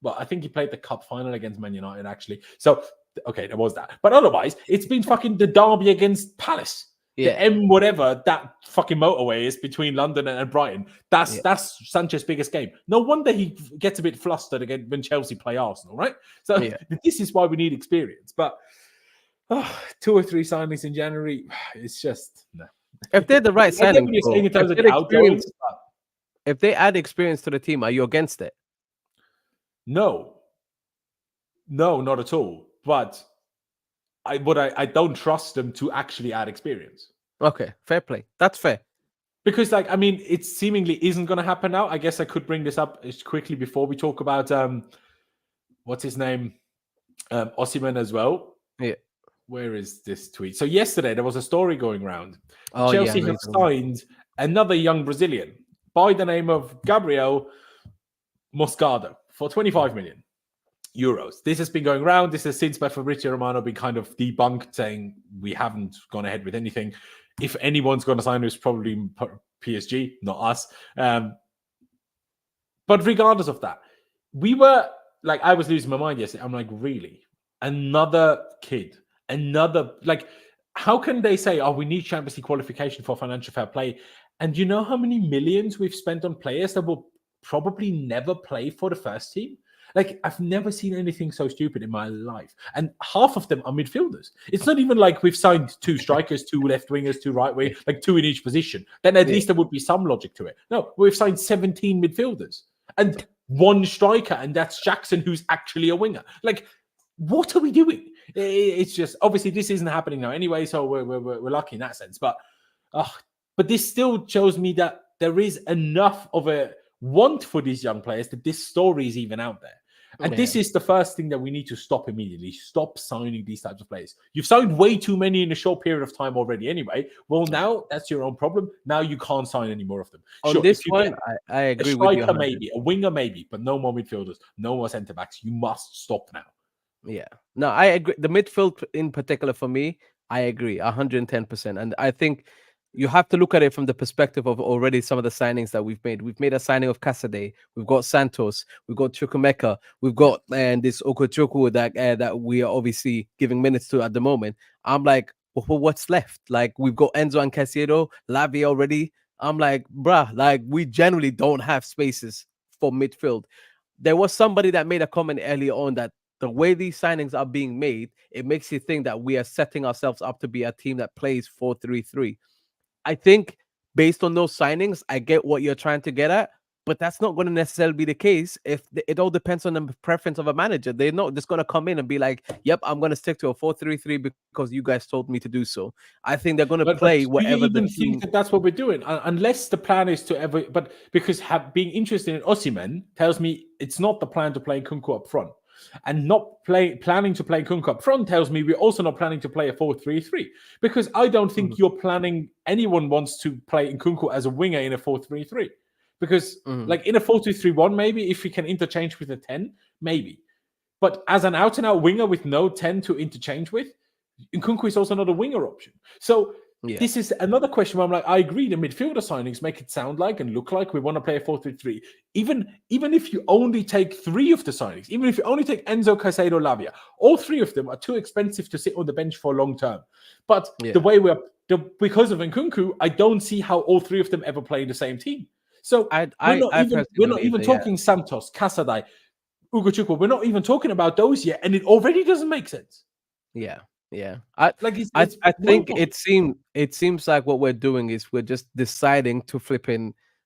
Speaker 1: well, I think he played the cup final against Man United, actually. So, okay, there was that. But otherwise, it's been fucking the derby against Palace.
Speaker 2: Yeah.
Speaker 1: The M whatever that fucking motorway is between London and Brighton. That's Sanchez's biggest game. No wonder he gets a bit flustered again when Chelsea play Arsenal, right? So this is why we need experience. But 2 or 3 signings in January, it's just no.
Speaker 2: If they're the right signing, if they add experience to the team, are you against it?
Speaker 1: No, not at all. But I don't trust them to actually add experience.
Speaker 2: Okay, fair play. That's fair.
Speaker 1: Because, like, I mean, it seemingly isn't going to happen now. I guess I could bring this up quickly before we talk about what's his name, Osimhen as well.
Speaker 2: Yeah.
Speaker 1: Where is this tweet? So yesterday there was a story going around. Chelsea have signed another young Brazilian by the name of Gabriel Moscardo for 25 million euros. This has been going around. This has since by Fabrizio Romano been kind of debunked, saying we haven't gone ahead with anything. If anyone's going to sign, it's probably PSG, not us. But regardless of that, we were like, I was losing my mind yesterday. I'm like, really? Another kid? Another, like, how can they say, oh, we need Champions League qualification for financial fair play? And you know how many millions we've spent on players that will probably never play for the first team? Like, I've never seen anything so stupid in my life. And half of them are midfielders. It's not even like we've signed 2 strikers, 2 left wingers, 2 right wingers, like 2 in each position. Then at least there would be some logic to it. No, we've signed 17 midfielders and 1 striker, and that's Jackson, who's actually a winger. Like, what are we doing? It's just, obviously this isn't happening now anyway, so we're lucky in that sense. But this still shows me that there is enough of a want for these young players that this story is even out there. And this is the first thing that we need to stop immediately. Stop signing these types of players. You've signed way too many in a short period of time already anyway. Well, now that's your own problem. Now you can't sign any more of them.
Speaker 2: On this one, I agree with you.
Speaker 1: A striker maybe, a winger maybe, but no more midfielders, no more centre-backs. You must stop now.
Speaker 2: Yeah. No, I agree. The midfield in particular for me, I agree 110%. And I think you have to look at it from the perspective of already some of the signings that we've made. We've made a signing of Casadei. We've got Santos. We've got Chukwuemeka. We've got this Ugochukwu that we are obviously giving minutes to at the moment. I'm like, well, what's left? Like, we've got Enzo and Caicedo, Lavi already. I'm like, bruh, like, we generally don't have spaces for midfield. There was somebody that made a comment earlier on that the way these signings are being made, it makes you think that we are setting ourselves up to be a team that plays 4-3-3. I think based on those signings, I get what you're trying to get at, But that's not going to necessarily be the case if it all depends on the preference of a manager. They're not just going to come in and be like, "Yep, I'm going to stick to a 4-3-3 because you guys told me to do so." I think they're going to
Speaker 1: But
Speaker 2: play
Speaker 1: do you
Speaker 2: whatever the
Speaker 1: even think
Speaker 2: team.
Speaker 1: that that's what we're doing? Unless the plan is to ever, but because being interested in Osimhen tells me it's not the plan to play Nkunku up front, and not planning to play Nkunku up front tells me we're also not planning to play a 4-3-3. Because I don't think you're planning anyone wants to play Nkunku as a winger in a 4-3-3. Because like in a 4-2-3-1, maybe if we can interchange with a 10, maybe. But as an out-and-out winger with no 10 to interchange with, Nkunku is also not a winger option. So this is another question where I'm like, I agree, the midfielder signings make it sound like and look like we want to play a 4-3-3. Even if you only take 3 of the signings, even if you only take Enzo, Caicedo, Lavia, all 3 of them are too expensive to sit on the bench for a long term. But the way because of Nkunku, I don't see how all 3 of them ever play the same team. So we're not even talking Santos, Casadei, Ugochukwu. We're not even talking about those yet, and it already doesn't make sense.
Speaker 2: I think
Speaker 1: wrong.
Speaker 2: it seems like what we're doing is we're just deciding to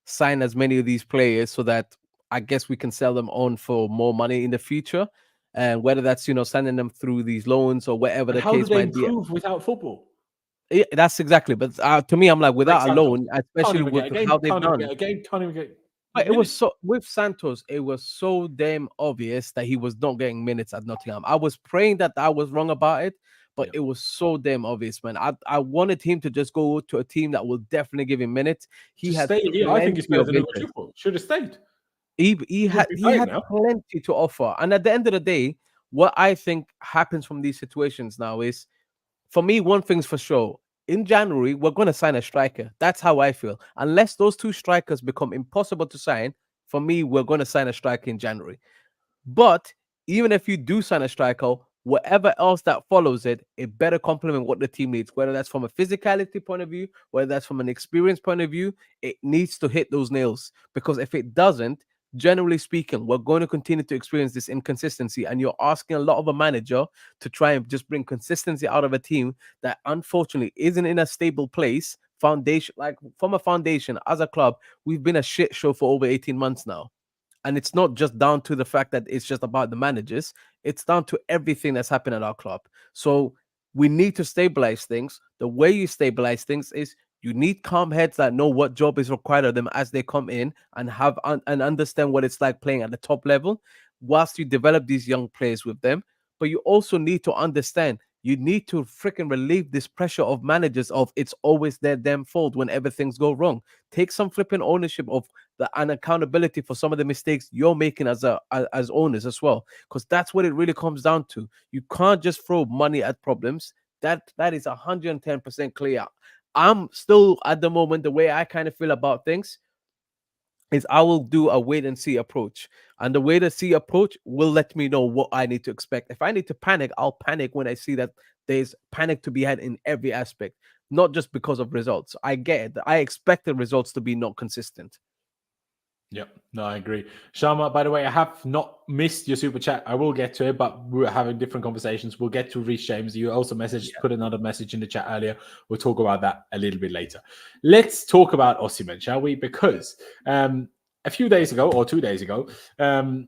Speaker 2: sign as many of these players so that I guess we can sell them on for more money in the future, and whether that's sending them through these loans or whatever the case might be.
Speaker 1: How do they improve without football?
Speaker 2: Yeah, that's exactly. But to me, I'm like, without a loan, especially with how they've done. But it was so with Santos, it was so damn obvious that he was not getting minutes at Nottingham. I was praying that I was wrong about it, but it was so damn obvious, man. I wanted him to just go to a team that will definitely give him minutes. He had
Speaker 1: stay here. I think he's better than Ugochukwu. Should have stayed.
Speaker 2: He had plenty to offer. And at the end of the day, what I think happens from these situations now is, for me, one thing's for sure. In January, we're going to sign a striker. That's how I feel. Unless those 2 strikers become impossible to sign, for me, we're going to sign a striker in January. But even if you do sign a striker, whatever else that follows it, it better complement what the team needs, whether that's from a physicality point of view, whether that's from an experience point of view, it needs to hit those nails. Because if it doesn't, generally speaking, we're going to continue to experience this inconsistency. And you're asking a lot of a manager to try and just bring consistency out of a team that unfortunately isn't in a stable place. From a foundation as a club, we've been a shit show for over 18 months now. And it's not just down to the fact that it's just about the managers. It's down to everything that's happened at our club. So we need to stabilize things. The way you stabilize things is you need calm heads that know what job is required of them as they come in and and understand what it's like playing at the top level whilst you develop these young players with them. But you also need to understand you need to freaking relieve this pressure of managers of it's always their damn fault whenever things go wrong. Take some flipping ownership of and accountability for some of the mistakes you're making as owners as well, because that's what it really comes down to. You can't just throw money at problems. That is 110% clear. I'm still at the moment, the way I kind of feel about things is I will do a wait and see approach. And the wait and see approach will let me know what I need to expect. If I need to panic, I'll panic when I see that there's panic to be had in every aspect, not just because of results. I get it. I expect the results to be not consistent.
Speaker 1: Yep, no, I agree. Sharma, by the way, I have not missed your super chat. I will get to it, but we're having different conversations. We'll get to Reece James. You also put another message in the chat earlier. We'll talk about that a little bit later. Let's talk about Osimhen, shall we? Because a few days ago, or 2 days ago, the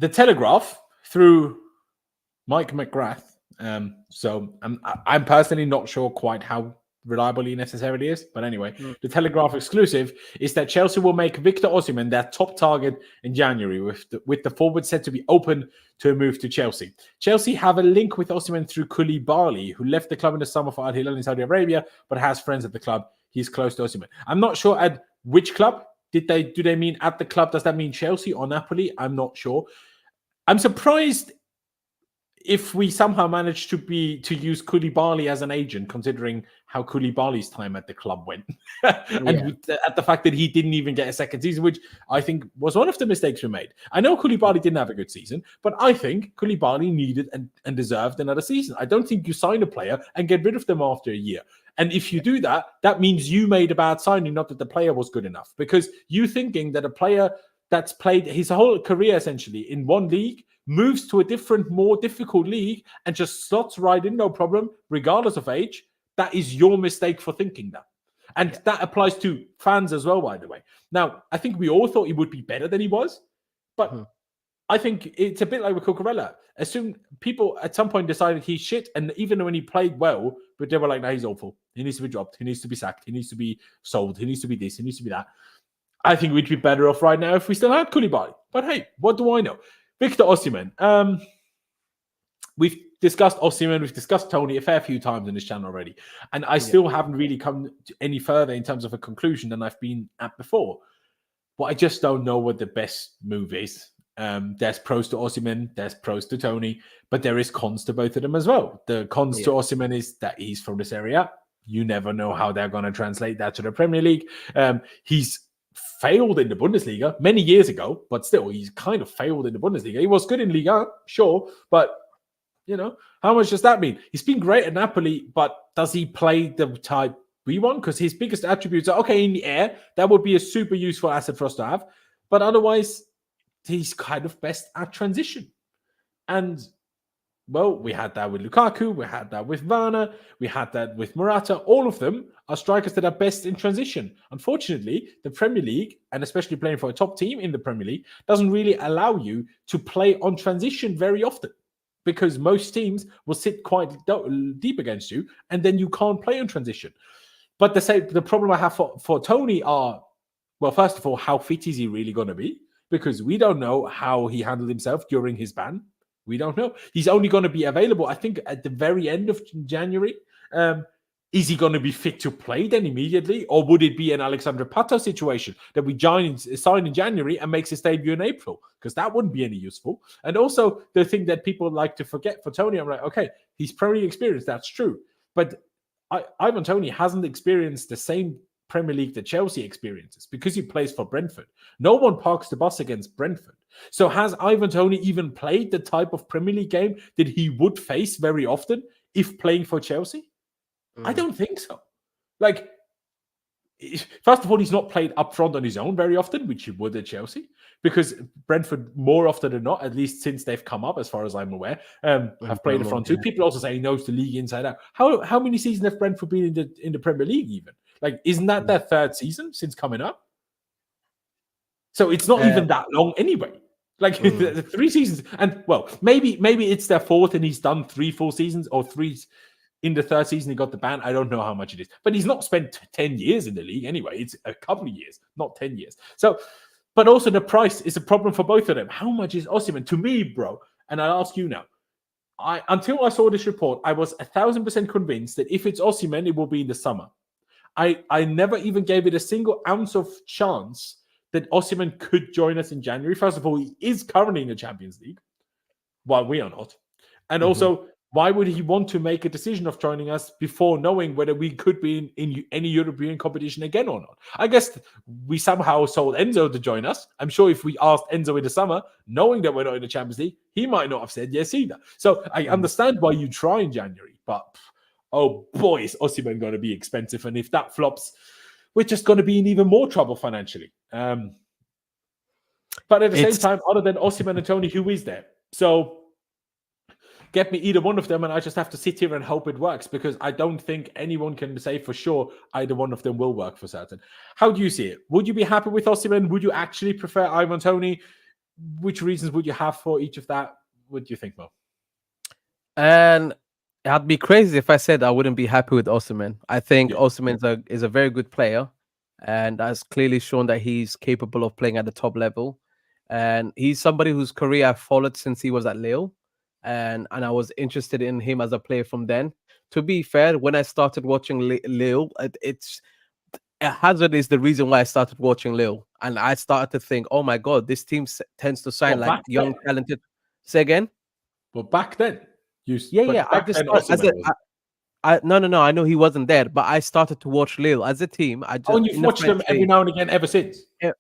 Speaker 1: Telegraph, through Mike McGrath, so I'm personally not sure quite how reliable he necessarily is, but anyway, the Telegraph exclusive is that Chelsea will make Victor Osimhen their top target in January, with the forward said to be open to a move to Chelsea. Chelsea have a link with Osimhen through Koulibaly, who left the club in the summer for Al Hilal in Saudi Arabia, but has friends at the club. He's close to Osimhen. I'm not sure at which club. Do they mean at the club? Does that mean Chelsea or Napoli? I'm not sure. I'm surprised if we somehow managed to use Koulibaly as an agent, considering how Koulibaly's time at the club went, and at the fact that he didn't even get a second season, which I think was one of the mistakes we made. I know Koulibaly didn't have a good season, but I think Koulibaly needed and deserved another season. I don't think you sign a player and get rid of them after a year. And if you do that, that means you made a bad signing, not that the player was good enough. Because you thinking that a player that's played his whole career essentially in one league moves to a different, more difficult league and just slots right in, no problem, regardless of age, that is your mistake for thinking that. And that applies to fans as well, by the way. Now, I think we all thought he would be better than he was, but I think it's a bit like with Cucurella. Assume people at some point decided he's shit, and even when he played well, but they were like, "No, he's awful. He needs to be dropped. He needs to be sacked. He needs to be sold. He needs to be this. He needs to be that." I think we'd be better off right now if we still had Koulibaly. But hey, what do I know? Victor Osimhen. We've discussed Osimhen, we've discussed Tony a fair few times in this channel already, and I still haven't really come any further in terms of a conclusion than I've been at before. But I just don't know what the best move is. There's pros to Osimhen, there's pros to Tony, but there is cons to both of them as well. The cons to Osimhen is that he's from this area. You never know how they're going to translate that to the Premier League. He's failed in the Bundesliga many years ago, but still, he's kind of failed in the Bundesliga. He was good in Liga, sure, but you know, how much does that mean? He's been great at Napoli, but does he play the type we want? Because his biggest attributes are, okay, in the air, that would be a super useful asset for us to have, but otherwise, he's kind of best at transition. And, well, we had that with Lukaku, we had that with Werner, we had that with Morata. All of them are strikers that are best in transition. Unfortunately, the Premier League, and especially playing for a top team in the Premier League, doesn't really allow you to play on transition very often, because most teams will sit quite deep against you, and then you can't play on transition. But the problem I have for Tony are, well, first of all, how fit is he really going to be? Because we don't know how he handled himself during his ban. We don't know. He's only going to be available, I think, at the very end of January. Is he going to be fit to play then immediately? Or would it be an Alexandre Pato situation that we sign in January and makes his debut in April? Because that wouldn't be any useful. And also, the thing that people like to forget for Tony, I'm like, okay, he's Premier League experience, that's true. But Ivan Toney hasn't experienced the same Premier League that Chelsea experiences because he plays for Brentford. No one parks the bus against Brentford. So has Ivan Toney even played the type of Premier League game that he would face very often if playing for Chelsea? I don't think so. Like, first of all, he's not played up front on his own very often, which he would at Chelsea, because Brentford, more often than not, at least since they've come up, as far as I'm aware, have played the front two. People also say he knows the league inside out. How many seasons have Brentford been in the Premier League even? Like, isn't that their third season since coming up? So it's not even that long anyway. Like 3 seasons, and well, maybe it's their fourth, and he's done 3 full seasons, or 3 in the third season he got the ban. I don't know how much it is, but he's not spent 10 years in the league anyway. It's a couple of years, not 10 years. So, but also the price is a problem for both of them. How much is Osimhen? To me, bro, and I'll ask you now. Until I saw this report, I was 1,000% convinced that if it's Osimhen, it will be in the summer. I never even gave it a single ounce of chance that Osimhen could join us in January. First of all, he is currently in the Champions League, while we are not. And also, why would he want to make a decision of joining us before knowing whether we could be in any European competition again or not? I guess we somehow sold Enzo to join us. I'm sure if we asked Enzo in the summer, knowing that we're not in the Champions League, he might not have said yes either. So I understand why you try in January, but oh boy, is Osimhen going to be expensive. And if that flops, we're just going to be in even more trouble financially. But at the same time, other than Osimhen and Toney, who is there? So get me either one of them, and I just have to sit here and hope it works, because I don't think anyone can say for sure either one of them will work for certain. How do you see it? Would you be happy with Osimhen? Would you actually prefer Ivan Toney? Which reasons would you have for each of that? What do you think, Mo?
Speaker 2: And I'd be crazy if I said I wouldn't be happy with Osimhen. I think Osimhen is a very good player, and has clearly shown that he's capable of playing at the top level. And he's somebody whose career I've followed since he was at Lille. And I was interested in him as a player from then. To be fair, when I started watching Lille, Hazard is the reason why I started watching Lille. And I started to think, oh my God, this team tends to sign like young, talented. Say again?
Speaker 1: Well, back then.
Speaker 2: No. I know he wasn't there, but I started to watch Lille as a team.
Speaker 1: And you've watched them every now and again ever since.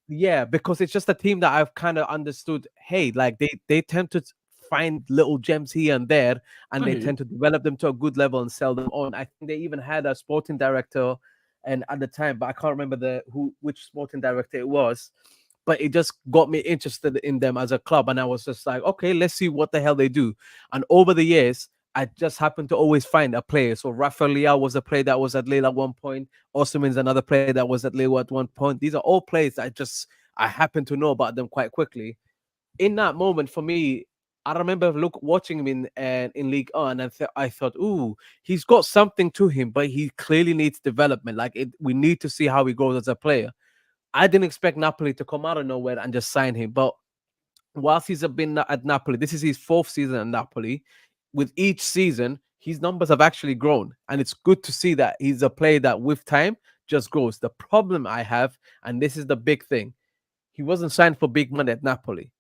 Speaker 2: Yeah, because it's just a team that I've kind of understood. Hey, like they tend to find little gems here and there, and they tend to develop them to a good level and sell them on. I think they even had a sporting director, and at the time, but I can't remember which sporting director it was. But it just got me interested in them as a club, and I was just like, okay, let's see what the hell they do. And over the years, I just happen to always find a player. So Rafael was a player that was at Lille at one point. Osimhen's another player that was at Lille at one point. These are all players that I happen to know about them quite quickly. In that moment, for me, I remember watching him in League On, and I thought, ooh, he's got something to him, but he clearly needs development. We need to see how he grows as a player. I didn't expect Napoli to come out of nowhere and just sign him, but whilst he's been at Napoli, this is his 4th season at Napoli. With each season, his numbers have actually grown, and it's good to see that he's a player that with time just grows. The problem I have, and this is the big thing, he wasn't signed for big money at Napoli.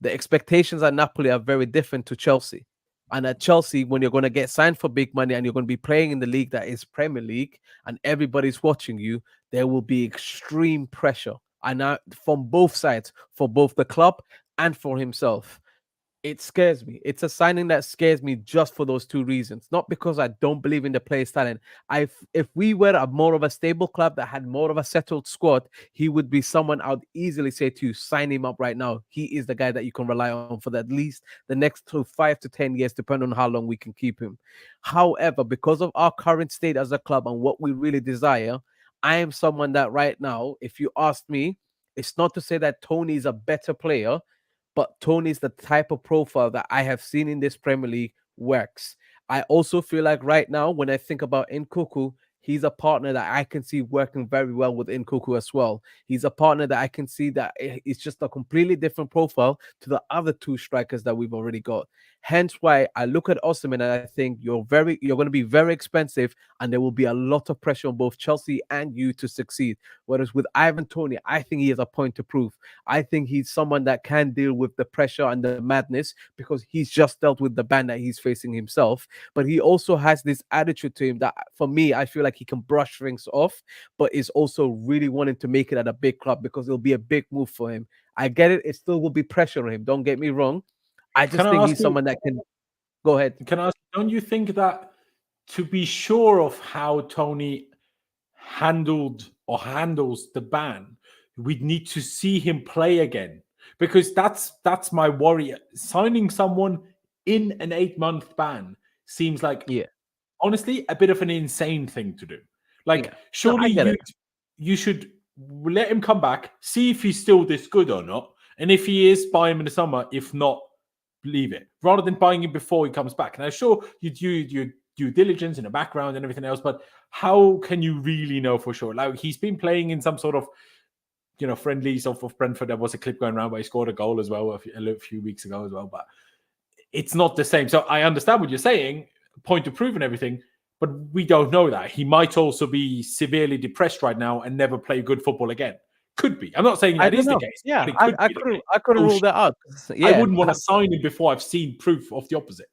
Speaker 2: The expectations at Napoli are very different to Chelsea. And at Chelsea, when you're going to get signed for big money and you're going to be playing in the league that is Premier League and everybody's watching you, there will be extreme pressure. And from both sides, for both the club and for himself. It scares me. It's a signing that scares me just for those 2 reasons. Not because I don't believe in the player's talent. If we were a more of a stable club that had more of a settled squad, he would be someone I would easily say to you, sign him up right now. He is the guy that you can rely on for at least the next 5 to 10 years, depending on how long we can keep him. However, because of our current state as a club and what we really desire, I am someone that right now, if you ask me, it's not to say that Tony is a better player, but Tony's the type of profile that I have seen in this Premier League works. I also feel like right now, when I think about Nkunku, he's a partner that I can see working very well with Nkunku as well. He's a partner that I can see that it's just a completely different profile to the other 2 strikers that we've already got. Hence why I look at Osimhen and I think you're going to be very expensive, and there will be a lot of pressure on both Chelsea and you to succeed. Whereas with Ivan Toney, I think he has a point to prove. I think he's someone that can deal with the pressure and the madness because he's just dealt with the ban that he's facing himself. But he also has this attitude to him that, for me, I feel like he can brush things off, but is also really wanting to make it at a big club because it'll be a big move for him. I get it. It still will be pressure on him. Don't get me wrong. I just think he's someone that can... Go ahead.
Speaker 1: Can I ask, don't you think that to be sure of how Tony handled or handles the ban, we'd need to see him play again? Because that's my worry. Signing someone in an 8-month ban seems like, honestly, a bit of an insane thing to do. Like, surely you should let him come back, see if he's still this good or not. And if he is, buy him in the summer. If not, leave it. Rather than buying him before he comes back. Now, sure, you do your due diligence in the background and everything else, but how can you really know for sure? Like, he's been playing in some sort of, friendlies of Brentford. There was a clip going around where he scored a goal as well a few weeks ago as well, but it's not the same. So I understand what you're saying, point to prove and everything, but we don't know that. He might also be severely depressed right now and never play good football again. Could be. I'm not saying that is the case.
Speaker 2: Yeah, I couldn't rule that out.
Speaker 1: Yeah, I wouldn't want to sign him before I've seen proof of the opposite.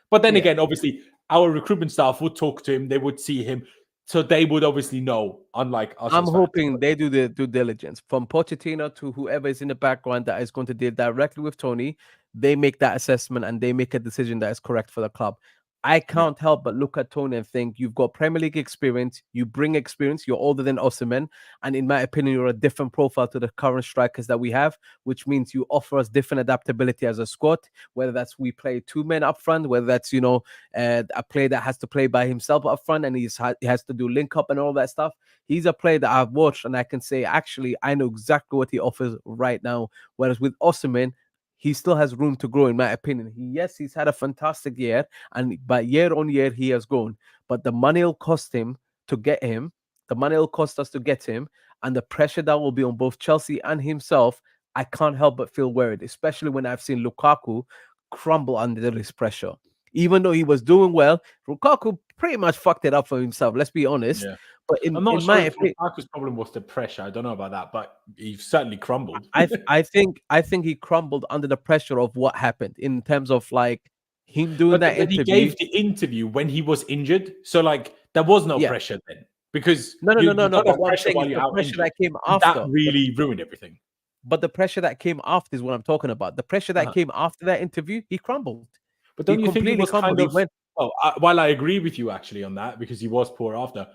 Speaker 1: But then again, obviously, our recruitment staff would talk to him. They would see him. So they would obviously know, unlike us.
Speaker 2: I'm hoping they do the due diligence. From Pochettino to whoever is in the background that is going to deal directly with Tony, they make that assessment and they make a decision that is correct for the club. I can't help but look at Tony and think you've got Premier League experience, you bring experience, you're older than Osimhen, and in my opinion, you're a different profile to the current strikers that we have, which means you offer us different adaptability as a squad, whether that's we play 2 men up front, whether that's, a player that has to play by himself up front and he has to do link up and all that stuff. He's a player that I've watched and I can say, actually, I know exactly what he offers right now. Whereas with Osimhen, he still has room to grow, in my opinion. He's had a fantastic year, but year on year, he has grown. But the money will cost him to get him. The money will cost us to get him. And the pressure that will be on both Chelsea and himself, I can't help but feel worried, especially when I've seen Lukaku crumble under this pressure. Even though he was doing well, Lukaku pretty much fucked it up for himself, let's be honest.
Speaker 1: Yeah.
Speaker 2: But
Speaker 1: I'm not sure if Lukaku's problem was the pressure. I don't know about that, but he certainly crumbled.
Speaker 2: I think he crumbled under the pressure of what happened in terms of like him doing that interview.
Speaker 1: He gave the interview when he was injured, so like there was no pressure then because
Speaker 2: no. But what I'm saying is the pressure that came after
Speaker 1: that really ruined everything.
Speaker 2: But the pressure that came after is what I'm talking about. The pressure that came after that interview, he crumbled.
Speaker 1: But don't you think it was kind of? While I agree with you actually on that because he was poor after.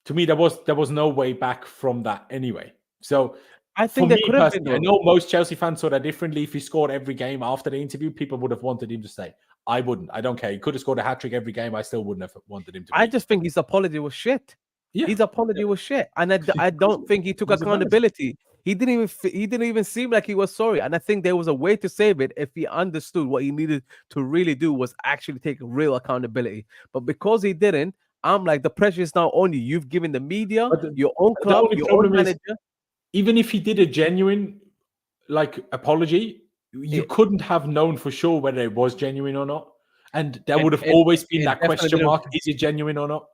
Speaker 1: To me, there was no way back from that anyway. So
Speaker 2: I
Speaker 1: For
Speaker 2: think there
Speaker 1: me
Speaker 2: could have been
Speaker 1: personally, I
Speaker 2: though.
Speaker 1: know most Chelsea fans saw that differently. If he scored every game after the interview, people would have wanted him to stay. I wouldn't. I don't care. He could have scored a hat-trick every game. I still wouldn't have wanted him to
Speaker 2: I
Speaker 1: be.
Speaker 2: just think his apology was shit.
Speaker 1: Yeah.
Speaker 2: His apology was shit, and I don't think he took
Speaker 1: It was embarrassing.
Speaker 2: accountability. He didn't even seem like he was sorry, and I think there was a way to save it if he understood what he needed to really do was actually take real accountability. But because he didn't, I'm like, the pressure is now on you. You've given the media,
Speaker 1: But
Speaker 2: your own
Speaker 1: the
Speaker 2: club,
Speaker 1: only
Speaker 2: your own
Speaker 1: problem is,
Speaker 2: manager.
Speaker 1: even if he did a genuine apology, you
Speaker 2: It,
Speaker 1: couldn't have known for sure whether it was genuine or not. And there
Speaker 2: it,
Speaker 1: would have
Speaker 2: it,
Speaker 1: always been
Speaker 2: it
Speaker 1: that
Speaker 2: definitely
Speaker 1: question
Speaker 2: didn't.
Speaker 1: mark: is it genuine or not?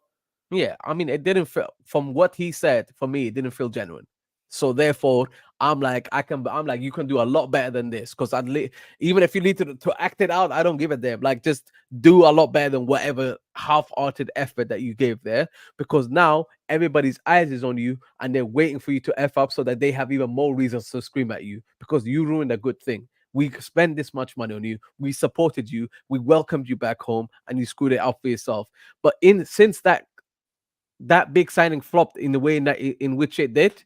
Speaker 2: Yeah, I mean, it didn't feel from what he said for me, it didn't feel genuine. So therefore, I'm like, you can do a lot better than this. Because even if you need to act it out, I don't give a damn. Like, just do a lot better than whatever half-hearted effort that you gave there. Because now everybody's eyes is on you and they're waiting for you to F up so that they have even more reasons to scream at you because you ruined a good thing. We spend this much money on you. We supported you. We welcomed you back home, and you screwed it out for yourself. But since that big signing flopped in the way in which it did,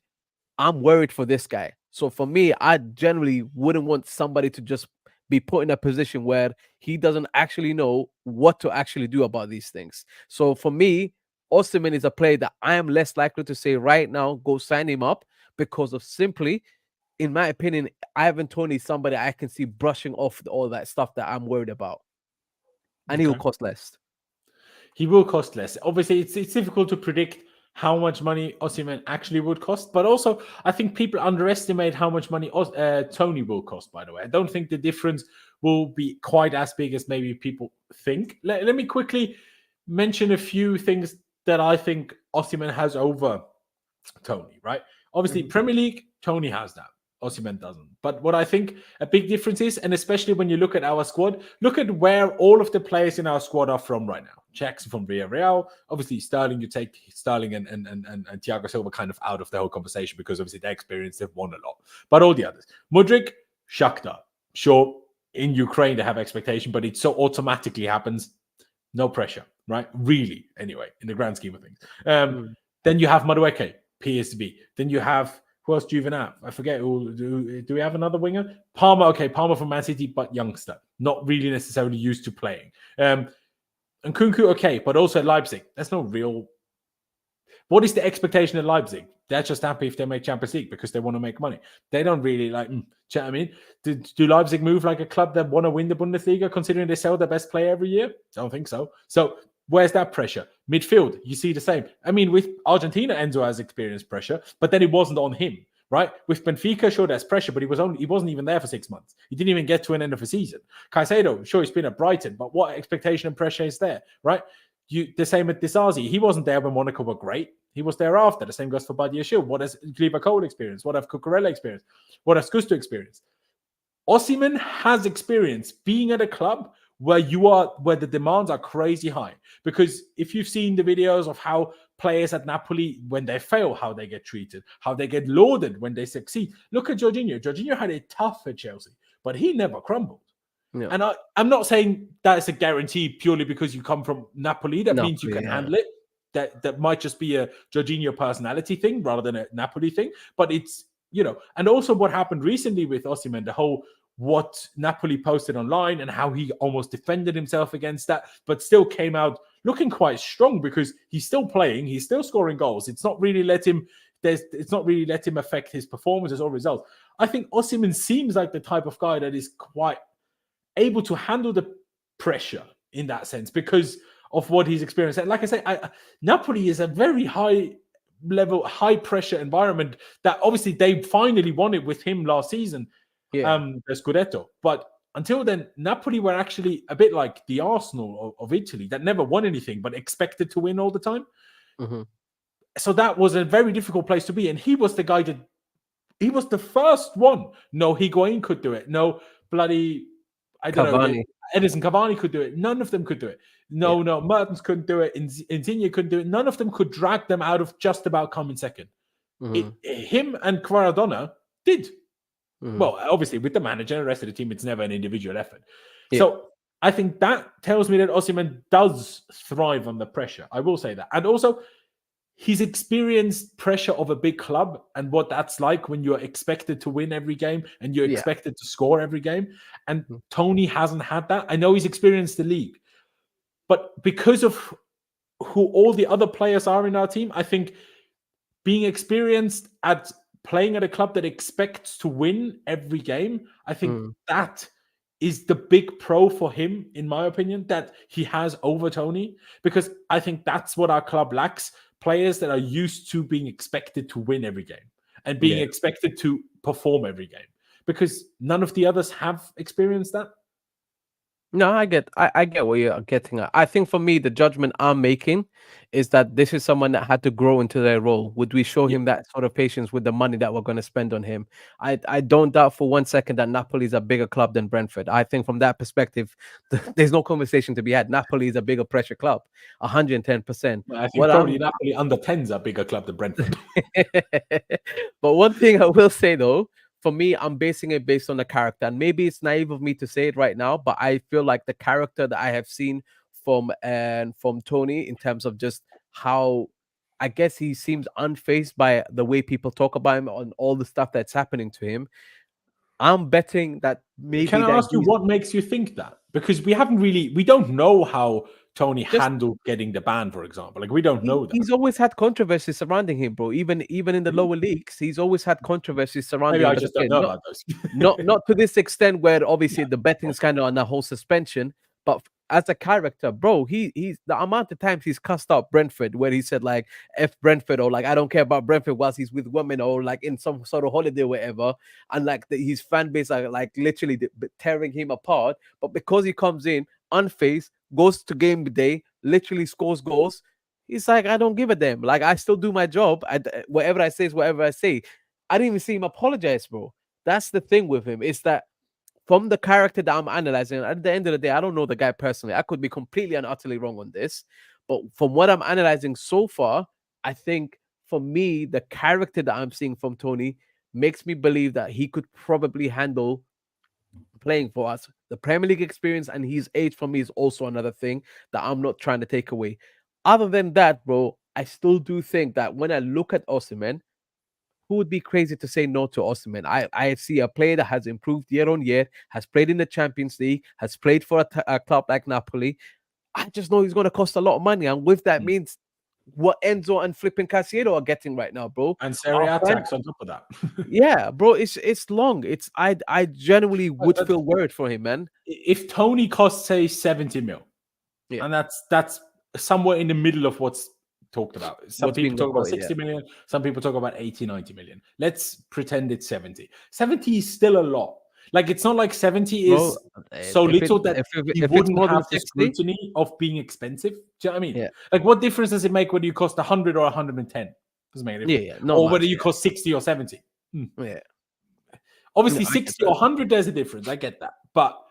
Speaker 2: I'm worried for this guy. So for me, I generally wouldn't want somebody to just be put in a position where he doesn't actually know what to actually do about these things. So for me, Osimhen is a player that I am less likely to say right now, go sign him up because of simply, in my opinion, Ivan Toney is somebody I can see brushing off all that stuff that I'm worried about. And he will cost less.
Speaker 1: He will cost less. Obviously, it's difficult to predict how much money Osimhen actually would cost, but also I think people underestimate how much money Toney will cost. By the way, I don't think the difference will be quite as big as maybe people think. Let me quickly mention a few things that I think Osimhen has over Toney. Right? Obviously, Premier League, Toney has that. Osimhen doesn't. But what I think a big difference is, and especially when you look at our squad, look at where all of the players in our squad are from right now. Jackson from Villarreal. Obviously, Sterling, you take Sterling and Thiago Silva kind of out of the whole conversation because obviously their experience, they've won a lot. But all the others. Mudryk, Shakhtar. Sure, in Ukraine they have expectation, but it so automatically happens. No pressure, right? Really, anyway, in the grand scheme of things. Then you have Madueke, PSV. Then you have... Who else do you even have? I forget. Do we have another winger? Palmer. Okay, Palmer from Man City, but youngster. Not really necessarily used to playing. Nkunku, okay, but also at Leipzig. That's no real... What is the expectation at Leipzig? They're just happy if they make Champions League because they want to make money. They don't really like... Do you know what I mean? Do Leipzig move like a club that want to win the Bundesliga considering they sell their best player every year? I don't think so. So where's that pressure? Midfield, you see the same. I mean, with Argentina, Enzo has experienced pressure, but then it wasn't on him, right? With Benfica, sure, there's pressure, but he wasn't even there for 6 months. He didn't even get to an end of a season. Caicedo, sure, he's been at Brighton, but what expectation and pressure is there, right? The same with Disasi. He wasn't there when Monaco were great. He was there after. The same goes for Badiashile. What has Cole experienced? What have Cucurella experienced? What has Gusto experienced? Osimhen has experience being at a club where the demands are crazy high. Because if you've seen the videos of how players at Napoli, when they fail, how they get treated, how they get lauded when they succeed. Look at Jorginho. Jorginho had it tough at Chelsea, but he never crumbled. Yeah. And I'm not saying that it's a guarantee purely because you come from Napoli. That means you can handle it. That might just be a Jorginho personality thing rather than a Napoli thing. But it's, and also what happened recently with Osimhen, the whole what Napoli posted online and how he almost defended himself against that, but still came out looking quite strong because he's still playing, he's still scoring goals. It's not really let him affect his performances or results. I think Osimhen seems like the type of guy that is quite able to handle the pressure in that sense because of what he's experienced. And like I say, Napoli is a very high level, high pressure environment that obviously they finally won it with him last season. The Scudetto. But until then, Napoli were actually a bit like the Arsenal of Italy that never won anything but expected to win all the time. Mm-hmm. So that was a very difficult place to be. And he was the guy he was the first one. No, Higuain could do it. No, bloody, I don't know, Edison Cavani could do it. None of them could do it. No, Mertens couldn't do it. Insigne couldn't do it. None of them could drag them out of just about coming second. Mm-hmm. Him and Quaradonna did. Mm-hmm. Well, obviously, with the manager and the rest of the team, it's never an individual effort. Yeah. So I think that tells me that Osimhen does thrive under pressure. I will say that. And also, he's experienced pressure of a big club and what that's like when you're expected to win every game and you're
Speaker 2: Yeah.
Speaker 1: expected to score every game. And
Speaker 2: Mm.
Speaker 1: Tony hasn't had that. I know he's experienced the league, but because of who all the other players are in our team, I think being experienced at playing at a club that expects to win every game, I think that is the big pro for him, in my opinion, that he has over Tony, because I think that's what our club lacks. Players that are used to being expected to win every game and being
Speaker 2: Yeah.
Speaker 1: expected to perform every game, because none of the others have experienced that.
Speaker 2: No, I get what you're getting at. I think for me, the judgment I'm making is that this is someone that had to grow into their role. Would we show
Speaker 1: Yeah.
Speaker 2: him that sort of patience with the money that we're going to spend on him? I don't doubt for 1 second that Napoli is a bigger club than Brentford. I think from that perspective, there's no conversation to be had. Napoli is a bigger pressure club, 110%.
Speaker 1: I think
Speaker 2: What
Speaker 1: probably
Speaker 2: I'm
Speaker 1: Napoli under 10s are a bigger club than Brentford.
Speaker 2: But one thing I will say though, for me, I'm basing it based on the character, and maybe it's naive of me to say it right now, but I feel like the character that I have seen from Tony, in terms of just how I guess he seems unfazed by the way people talk about him on all the stuff that's happening to him. I'm betting that maybe
Speaker 1: Can I
Speaker 2: that
Speaker 1: ask you what makes you think that? Because we don't know how Tony
Speaker 2: just
Speaker 1: handled getting the ban, for example. Like, we don't know that.
Speaker 2: he's always had controversy surrounding him, bro. Even in the
Speaker 1: Really?
Speaker 2: lower leagues, he's always had controvery surrounding
Speaker 1: Maybe
Speaker 2: him.
Speaker 1: I
Speaker 2: But
Speaker 1: just don't
Speaker 2: again,
Speaker 1: know about those.
Speaker 2: not to this extent where obviously the betting's kind of on the whole suspension, but as a character, bro, he's the amount of times he's cussed out Brentford, where he said like F Brentford, or like I don't care about Brentford whilst he's with women, or like in some sort of holiday or whatever, and like his fan base are like literally tearing him apart. But because he comes in unfazed, goes to game day, literally scores goals, he's like, I don't give a damn. Like, I still do my job. Whatever I say is whatever I say. I didn't even see him apologize, bro. That's the thing with him. It's that from the character that I'm analyzing, at the end of the day, I don't know the guy personally. I could be completely and utterly wrong on this. But from what I'm analyzing so far, I think for me, the character that I'm seeing from Tony makes me believe that he could probably handle playing for us. The Premier League experience and his age for me is also another thing that I'm not trying to take away. Other than that, bro, I still do think that when I look at Osimhen, who would be crazy to say no to Osimhen? I see a player that has improved year on year, has played in the Champions League, has played for a club like Napoli. I just know he's going to cost a lot of money, and with that means what Enzo and flipping Casiero are getting right now, bro.
Speaker 1: And Serie A tax on top of that.
Speaker 2: Yeah, bro, it's long. I genuinely would feel worried for him, man.
Speaker 1: If Tony costs, say, 70 mil,
Speaker 2: Yeah.
Speaker 1: and that's somewhere in the middle of what's talked about. Some
Speaker 2: What's
Speaker 1: people
Speaker 2: being
Speaker 1: talk about
Speaker 2: reported,
Speaker 1: 60 million, some people talk about 80, 90 million. Let's pretend it's 70. 70 is still a lot. Like, it's not like 70 is so little that he wouldn't
Speaker 2: more than
Speaker 1: have the
Speaker 2: 60,
Speaker 1: scrutiny of being expensive. Do you know what I mean?
Speaker 2: yeah.
Speaker 1: Like, what difference does it make whether you cost 100 or 110? Doesn't make any difference.
Speaker 2: Yeah, not
Speaker 1: or
Speaker 2: much,
Speaker 1: whether you cost 60 or 70.
Speaker 2: Yeah.
Speaker 1: Obviously,
Speaker 2: No, I get
Speaker 1: 60 or 100, there's a difference. I get that. But,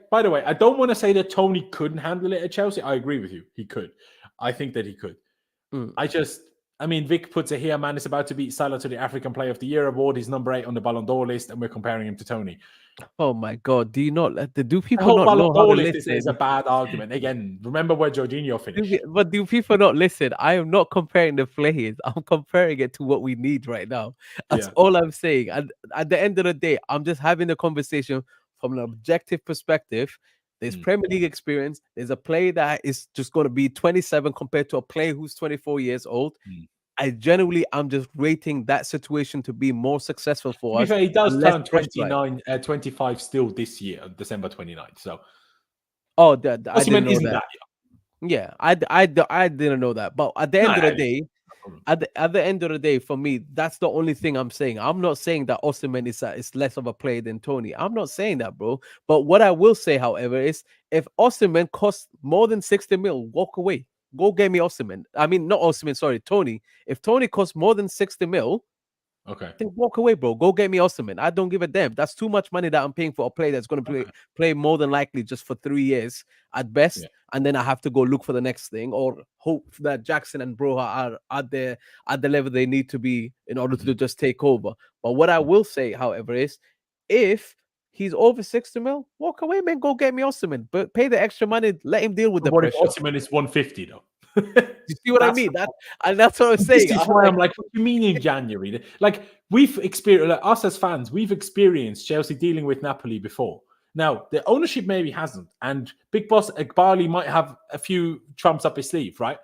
Speaker 1: by the way, I don't want to say that Tony couldn't handle it at Chelsea. I agree with you. He could. I think that he could. Vic puts it here, man, is about to beat Salah to the African Player of the Year award. He's number 8 on the Ballon d'Or list, and we're comparing him to Tony.
Speaker 2: Oh my God. Do people
Speaker 1: The whole
Speaker 2: not
Speaker 1: Ballon
Speaker 2: know how
Speaker 1: d'Or
Speaker 2: to
Speaker 1: list
Speaker 2: listen?
Speaker 1: is a bad argument. Again, remember where Jorginho finished.
Speaker 2: But do people not listen? I am not comparing the players. I'm comparing it to what we need right now. That's all I'm saying. And at the end of the day, I'm just having a conversation from an objective perspective. There's Premier League experience. There's a player that is just going to be 27 compared to a player who's 24 years old. I'm just rating that situation to be more successful for us.
Speaker 1: He does turn 25 still this year, December 29th. So,
Speaker 2: I didn't know that. Yeah, I didn't know that. But at the end of the day, at the end of the day, for me, that's the only thing I'm saying. I'm not saying that Osimhen is less of a player than Tony. I'm not saying that, bro. But what I will say, however, is if Osimhen costs more than 60 mil, walk away. Go get me Osimhen. I mean, not Osimhen, sorry, Tony. If Tony costs more than 60 mil, then walk away, bro. Go get me Osimhen. I don't give a damn. That's too much money that I'm paying for a player that's going to play more than likely just for 3 years at best. And then I have to go look for the next thing or hope that Jackson and Broja are at the level they need to be in order to just take over. But what I will say, however, is if he's over 60 mil, walk away, man. Go get me Osimhen. But pay the extra money. Let him deal with the pressure.
Speaker 1: What if Osimhen is 150, though?
Speaker 2: You see what I mean? That's what I'm
Speaker 1: This
Speaker 2: saying.
Speaker 1: is why I'm like, what do you mean in January? Like, we've experienced, like, us as fans, we've experienced Chelsea dealing with Napoli before. Now, the ownership maybe hasn't, and Big Boss Barley might have a few trumps up his sleeve, right?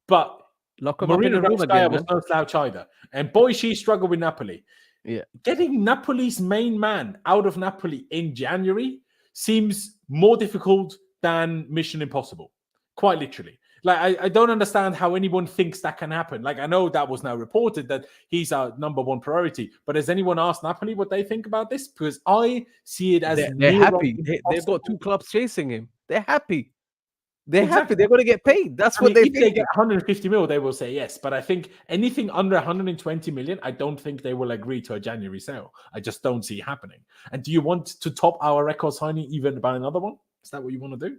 Speaker 1: But
Speaker 2: lock him up in
Speaker 1: Marina
Speaker 2: a room again,
Speaker 1: was
Speaker 2: man.
Speaker 1: no slouch either. And boy, she struggled with Napoli.
Speaker 2: Yeah.
Speaker 1: Getting Napoli's main man out of Napoli in January seems more difficult than Mission Impossible, quite literally. Like, I don't understand how anyone thinks that can happen. Like, I know that was now reported that he's our number one priority, but has anyone asked Napoli what they think about this? Because I see it as
Speaker 2: They're happy. They've got 2 clubs chasing him. They're happy. They're happy. They're going to get paid. That's what they think.
Speaker 1: If they get 150 mil, they will say yes. But I think anything under 120 million, I don't think they will agree to a January sale. I just don't see it happening. And do you want to top our record signing even by another one? Is that what you want to do?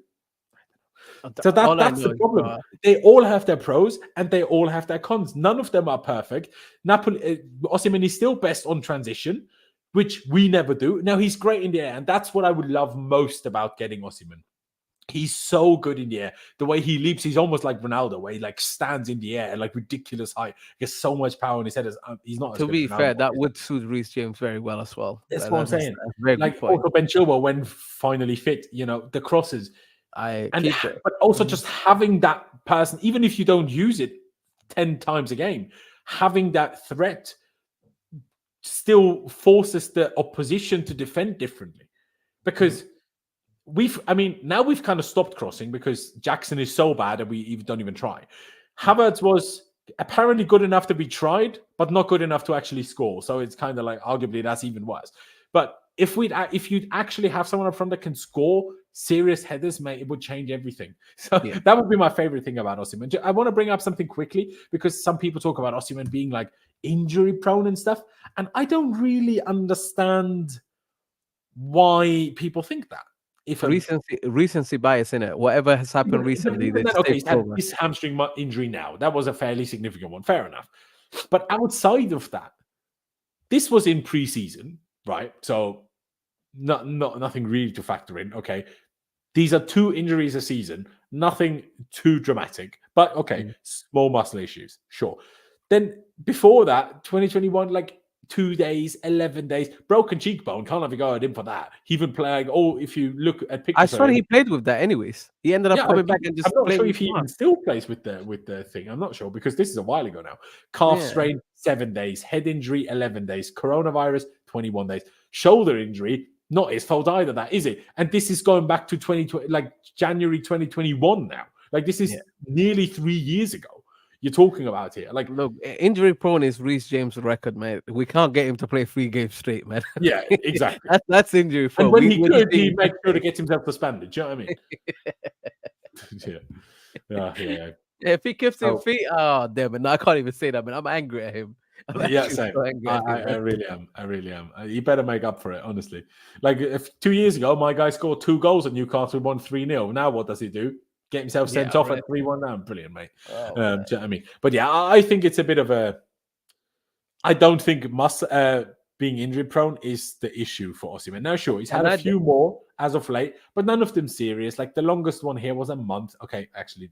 Speaker 1: So that's the problem. They all have their pros and they all have their cons. None of them are perfect. Napoli, Osimhen is still best on transition, which we never do. Now, he's great in the air, and that's what I would love most about getting Osimhen. He's so good in the air. The way he leaps, he's almost like Ronaldo, where he like stands in the air at like ridiculous height. He has so much power in his head. He's not.
Speaker 2: To be fair, that would suit Reece James very well as well.
Speaker 1: That's what I'm saying. Like also Ben Chilwell, when finally fit, the crosses. But also just having that person, even if you don't use it 10 times a game, having that threat still forces the opposition to defend differently. Because now we've kind of stopped crossing because Jackson is so bad that we don't even try. Havertz was apparently good enough to be tried, but not good enough to actually score. So it's kind of like arguably that's even worse. But if you'd actually have someone up front that can score serious headers, mate, it would change everything. So that would be my favorite thing about Osimhen. I want to bring up something quickly because some people talk about Osimhen being like injury prone and stuff, and I don't really understand why people think that. If
Speaker 2: recency bias in it, whatever has happened recently,
Speaker 1: he's had this hamstring injury now. That was a fairly significant one. Fair enough. But outside of that, this was in pre-season, right? So nothing really to factor in. Okay, these are 2 injuries a season. Nothing too dramatic, but okay, small muscle issues, sure. Then before that, 2021, like 2 days, 11 days, broken cheekbone. Can't have a go at him for that. He even playing. If you look at pictures,
Speaker 2: I swear he played with that. Anyways, he ended up coming back and just.
Speaker 1: I'm not sure if he even still plays with the thing. I'm not sure because this is a while ago now. Calf strain, 7 days. Head injury, 11 days. Coronavirus, 21 days. Shoulder injury, not his fault either. That is it. And this is going back to 2020, like January 2021 now. Like this is nearly 3 years ago. You're talking about here. Like,
Speaker 2: look, injury prone is Reece James' record, man. We can't get him to play 3 games straight, man.
Speaker 1: Yeah, exactly.
Speaker 2: that's injury prone.
Speaker 1: And when he could, he made sure to get himself suspended. Do you know what I mean? Yeah.
Speaker 2: If he keeps him feet, damn it. No, I can't even say that, man. I'm angry at him.
Speaker 1: Same. So I really am. He better make up for it, honestly. Like 2 years ago, my guy scored 2 goals at Newcastle, won 3-0. Now what does he do? Get himself sent off at 3-1 now. Brilliant, mate. Do you know what I mean? But yeah, I think it's a bit of a. I don't think being injury prone is the issue for Osimhen. Now, sure, he's had a few more as of late, but none of them serious. Like the longest one here was a month. Okay, actually.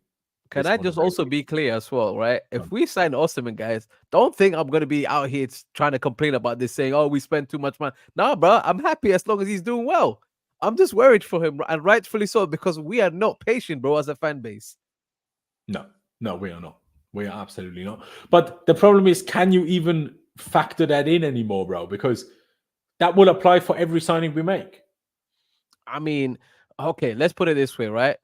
Speaker 2: Can I just also be clear as well, right? If we sign Osimhen, guys, don't think I'm going to be out here trying to complain about this, saying, oh, we spent too much money. Nah, bro, I'm happy as long as he's doing well. I'm just worried for him, and rightfully so, because we are not patient, bro, as a fan base.
Speaker 1: No, we are not. We are absolutely not. But the problem is, can you even factor that in anymore, bro? Because that will apply for every signing we make.
Speaker 2: I mean, okay, let's put it this way, right?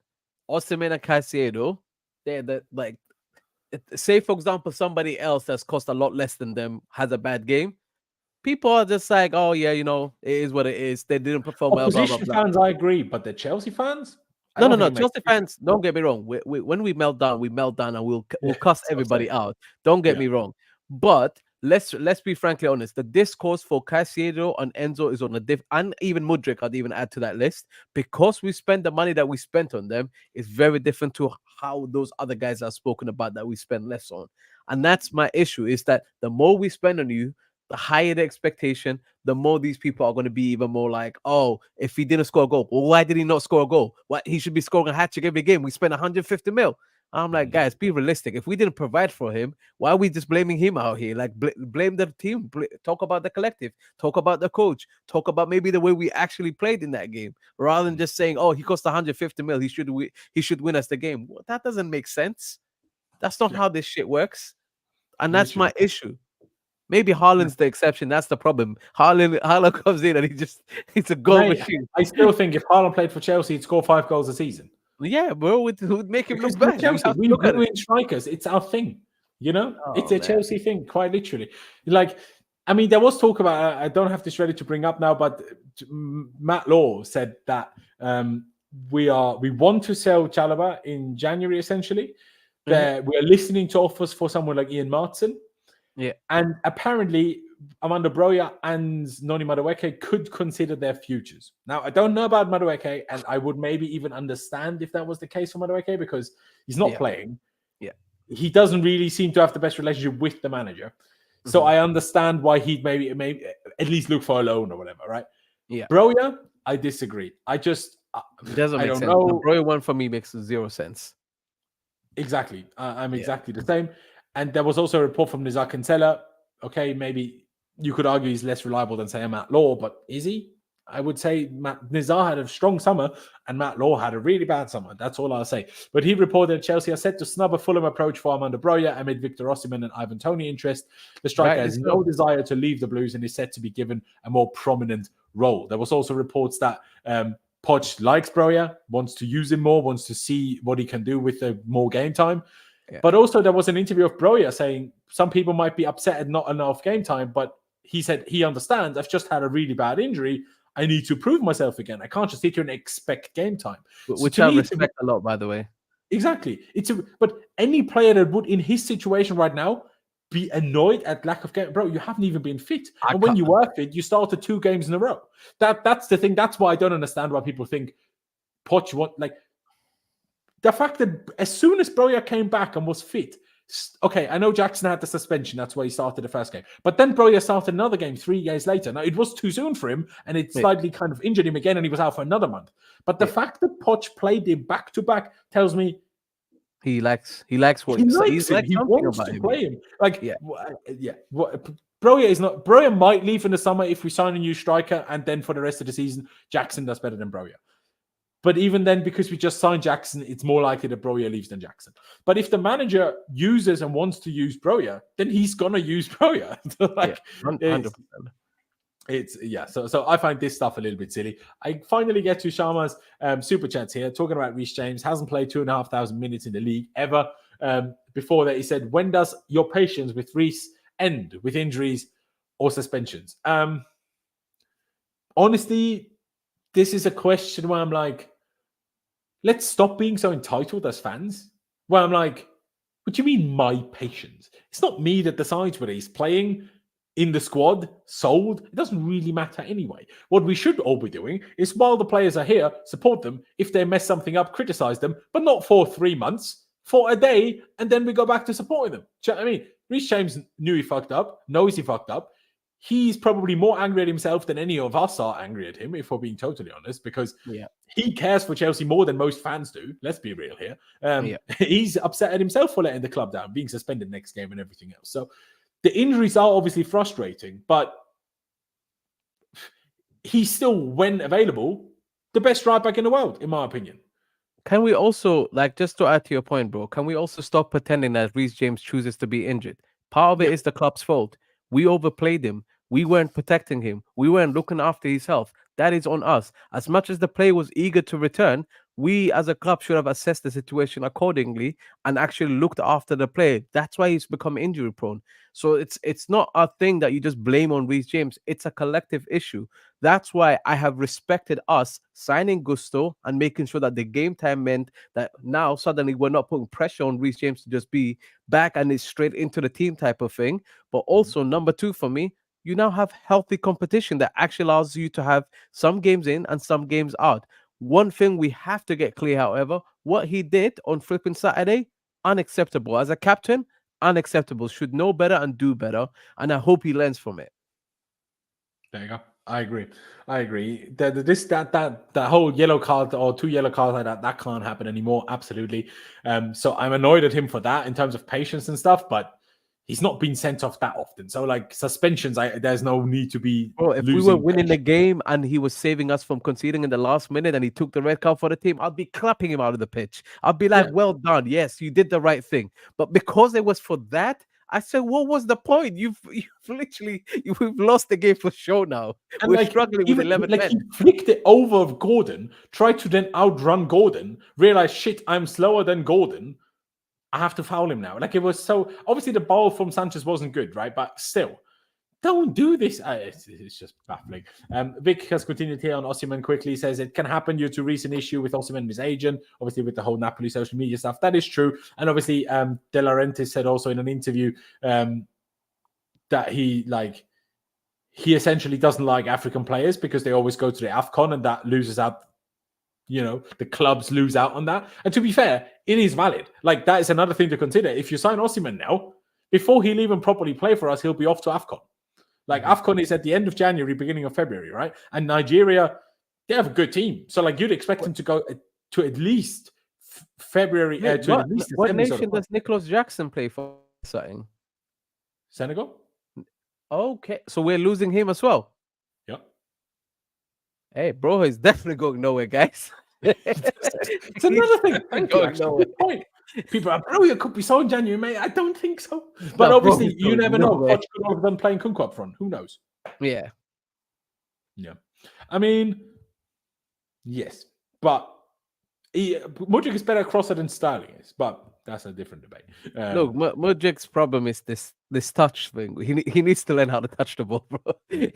Speaker 2: Osimhen and Caicedo, they're like, say, for example, somebody else that's cost a lot less than them has a bad game. People are just like, oh, yeah, it is what it is. They didn't perform well.
Speaker 1: Opposition fans, I agree. But the Chelsea fans?
Speaker 2: No. Chelsea fans, don't get me wrong. When we melt down, and we'll cuss everybody out. Don't get me wrong. But let's be frankly honest. The discourse for Caicedo and Enzo is on a and even Mudryk, I'd even add to that list. Because we spend the money that we spent on them, is very different to how those other guys are spoken about that we spend less on. And that's my issue, is that the more we spend on you, the higher the expectation, the more these people are going to be even more like, oh, if he didn't score a goal, well, why did he not score a goal? What, he should be scoring a hat-trick every game. We spent 150 mil. I'm like, guys, be realistic. If we didn't provide for him, why are we just blaming him out here? Like, blame the team. Talk about the collective. Talk about the coach. Talk about maybe the way we actually played in that game, rather than just saying, "Oh, he cost 150 mil. He should win us the game." Well, that doesn't make sense. That's not how this shit works, and that's my
Speaker 1: Literally.
Speaker 2: issue. Maybe Haaland's the exception. That's the problem. Haaland comes in and he's a goal
Speaker 1: Mate,
Speaker 2: machine.
Speaker 1: I still think if Haaland played for Chelsea, he'd score 5 goals a season.
Speaker 2: Yeah, bro, it would make him
Speaker 1: Because
Speaker 2: look
Speaker 1: we're
Speaker 2: bad.
Speaker 1: Chelsea, we
Speaker 2: Look at it.
Speaker 1: ruin strikers. It's our thing, you know. It's
Speaker 2: Oh,
Speaker 1: a
Speaker 2: man.
Speaker 1: Chelsea thing, quite literally. Like, I mean, there was talk about. I don't have this ready to bring up now, but Matt Law said that we want to sell Chalobah in January. Essentially, we are listening to offers for someone like Ian Maatsen.
Speaker 2: Yeah,
Speaker 1: and apparently Armando Broja and Noni Madueke could consider their futures. Now, I don't know about Madueke, and I would maybe even understand if that was the case for Madueke because he's not playing.
Speaker 2: Yeah.
Speaker 1: He doesn't really seem to have the best relationship with the manager. So I understand why he'd maybe at least look for a loan or whatever, right?
Speaker 2: Yeah.
Speaker 1: Broja, I disagree. I just
Speaker 2: doesn't make sense. The Broja one for me makes 0 sense.
Speaker 1: Exactly. I'm exactly the same. And there was also a report from Nizar Kinsella. Okay, maybe you could argue he's less reliable than, say, a Matt Law, but is he? I would say Nizar had a strong summer and Matt Law had a really bad summer. That's all I'll say. But he reported Chelsea are set to snub a Fulham approach for Armando Broja amid Victor Osimhen and Ivan Toney interest. The striker has no desire to leave the Blues and is set to be given a more prominent role. There was also reports that Poch likes Broja, wants to use him more, wants to see what he can do with more game time. Yeah. But also there was an interview of Broja saying some people might be upset at not enough game time, but he said he understands. I've just had a really bad injury. I need to prove myself again. I can't just sit here and expect game time.
Speaker 2: Which I respect a lot, by the way.
Speaker 1: Exactly. But any player that would, in his situation right now, be annoyed at lack of game, bro, you haven't even been fit. And when you were fit, you started 2 games in a row. That's the thing. That's why I don't understand why people think Poch the fact that as soon as Broja came back and was fit, okay, I know Jackson had the suspension. That's why he started the first game. But then Broja started another game 3 days later. Now, it was too soon for him, and it slightly kind of injured him again, and he was out for another month. But the fact that Poch played him back-to-back tells me
Speaker 2: he likes what he likes him.
Speaker 1: He wants to play him. Broja might leave in the summer if we sign a new striker, and then for the rest of the season, Jackson does better than Broja. But even then, because we just signed Jackson, it's more likely that Broja leaves than Jackson. But if the manager uses and wants to use Broja, then he's gonna use Broja. 100%. So I find this stuff a little bit silly. I finally get to Sharma's super chats here, talking about Reece James. Hasn't played 2,500 minutes in the league ever. Before that, he said, "When does your patience with Reece end? With injuries or suspensions?" Honestly, this is a question where I'm like, let's stop being so entitled as fans. Where I'm like, what do you mean my patience? It's not me that decides whether he's playing in the squad, sold. It doesn't really matter anyway. What we should all be doing is while the players are here, support them. If they mess something up, criticize them, but not for 3 months, for a day, and then we go back to supporting them. Do you know what I mean? Reece James knew he fucked up, knows he fucked up. He's probably more angry at himself than any of us are angry at him, if we're being totally honest, because he cares for Chelsea more than most fans do. Let's be real here. He's upset at himself for letting the club down, being suspended next game and everything else. So the injuries are obviously frustrating, but he's still, when available, the best right back in the world, in my opinion.
Speaker 2: Can we also, just to add to your point, bro, can we also stop pretending that Reece James chooses to be injured? Part of it is the club's fault. We overplayed him. We weren't protecting him. We weren't looking after his health. That is on us. As much as the player was eager to return, we as a club should have assessed the situation accordingly and actually looked after the player. That's why he's become injury prone. So it's not a thing that you just blame on Reece James. It's a collective issue. That's why I have respected us signing Gusto and making sure that the game time meant that now suddenly we're not putting pressure on Reece James to just be back and it's straight into the team type of thing. But also, number 2 for me, you now have healthy competition that actually allows you to have some games in and some games out. One thing we have to get clear, however, what he did on flipping Saturday, unacceptable. As a captain, unacceptable. Should know better and do better. And I hope he learns from it.
Speaker 1: There you go. I agree. That whole yellow card or 2 yellow cards like that can't happen anymore. Absolutely. So I'm annoyed at him for that in terms of patience and stuff, but he's not been sent off that often. So like suspensions, there's no need to be.
Speaker 2: Bro, if we were winning the game and he was saving us from conceding in the last minute and he took the red card for the team, I'd be clapping him out of the pitch. I'd be like, well done. Yes, you did the right thing. But because it was for that, I said, what was the point? We've lost the game for sure now. And we're struggling with 11 men.
Speaker 1: He flicked it over Gordon, tried to then outrun Gordon, realized, shit, I'm slower than Gordon. I have to foul him now. Like, it was so... Obviously, the ball from Sanchez wasn't good, right? But still, don't do this. It's just baffling. Vic has continued here on Osimhen quickly. He says it can happen due to recent issue with Osimhen and his agent, obviously with the whole Napoli social media stuff. That is true. And obviously, De Laurentiis said also in an interview that he essentially doesn't like African players because they always go to the AFCON and that loses out. You know, the clubs lose out on that. And to be fair, it is valid. Like, that is another thing to consider. If you sign Osimhen now, before he'll even properly play for us, he'll be off to AFCON. Like, AFCON is at the end of January, beginning of February, right? And Nigeria, they have a good team. So, like, you'd expect him to go to at least February.
Speaker 2: What nation does Nicolas Jackson play for?
Speaker 1: Senegal?
Speaker 2: Okay. So we're losing him as well?
Speaker 1: Yeah.
Speaker 2: Hey, bro, he's definitely going nowhere, guys.
Speaker 1: It's another thing. Thank you. Good point. People are, bro, you could be so in January, mate. I don't think so. But obviously, you never know. Coach could all of them playing Nkunku up front. Who knows?
Speaker 2: Yeah.
Speaker 1: Yeah. I mean, yes. But Mudryk is better crosser than Sterling is. But that's a different debate.
Speaker 2: Look, Mudryk's problem is this touch thing. He needs to learn how to touch the ball, bro.
Speaker 1: I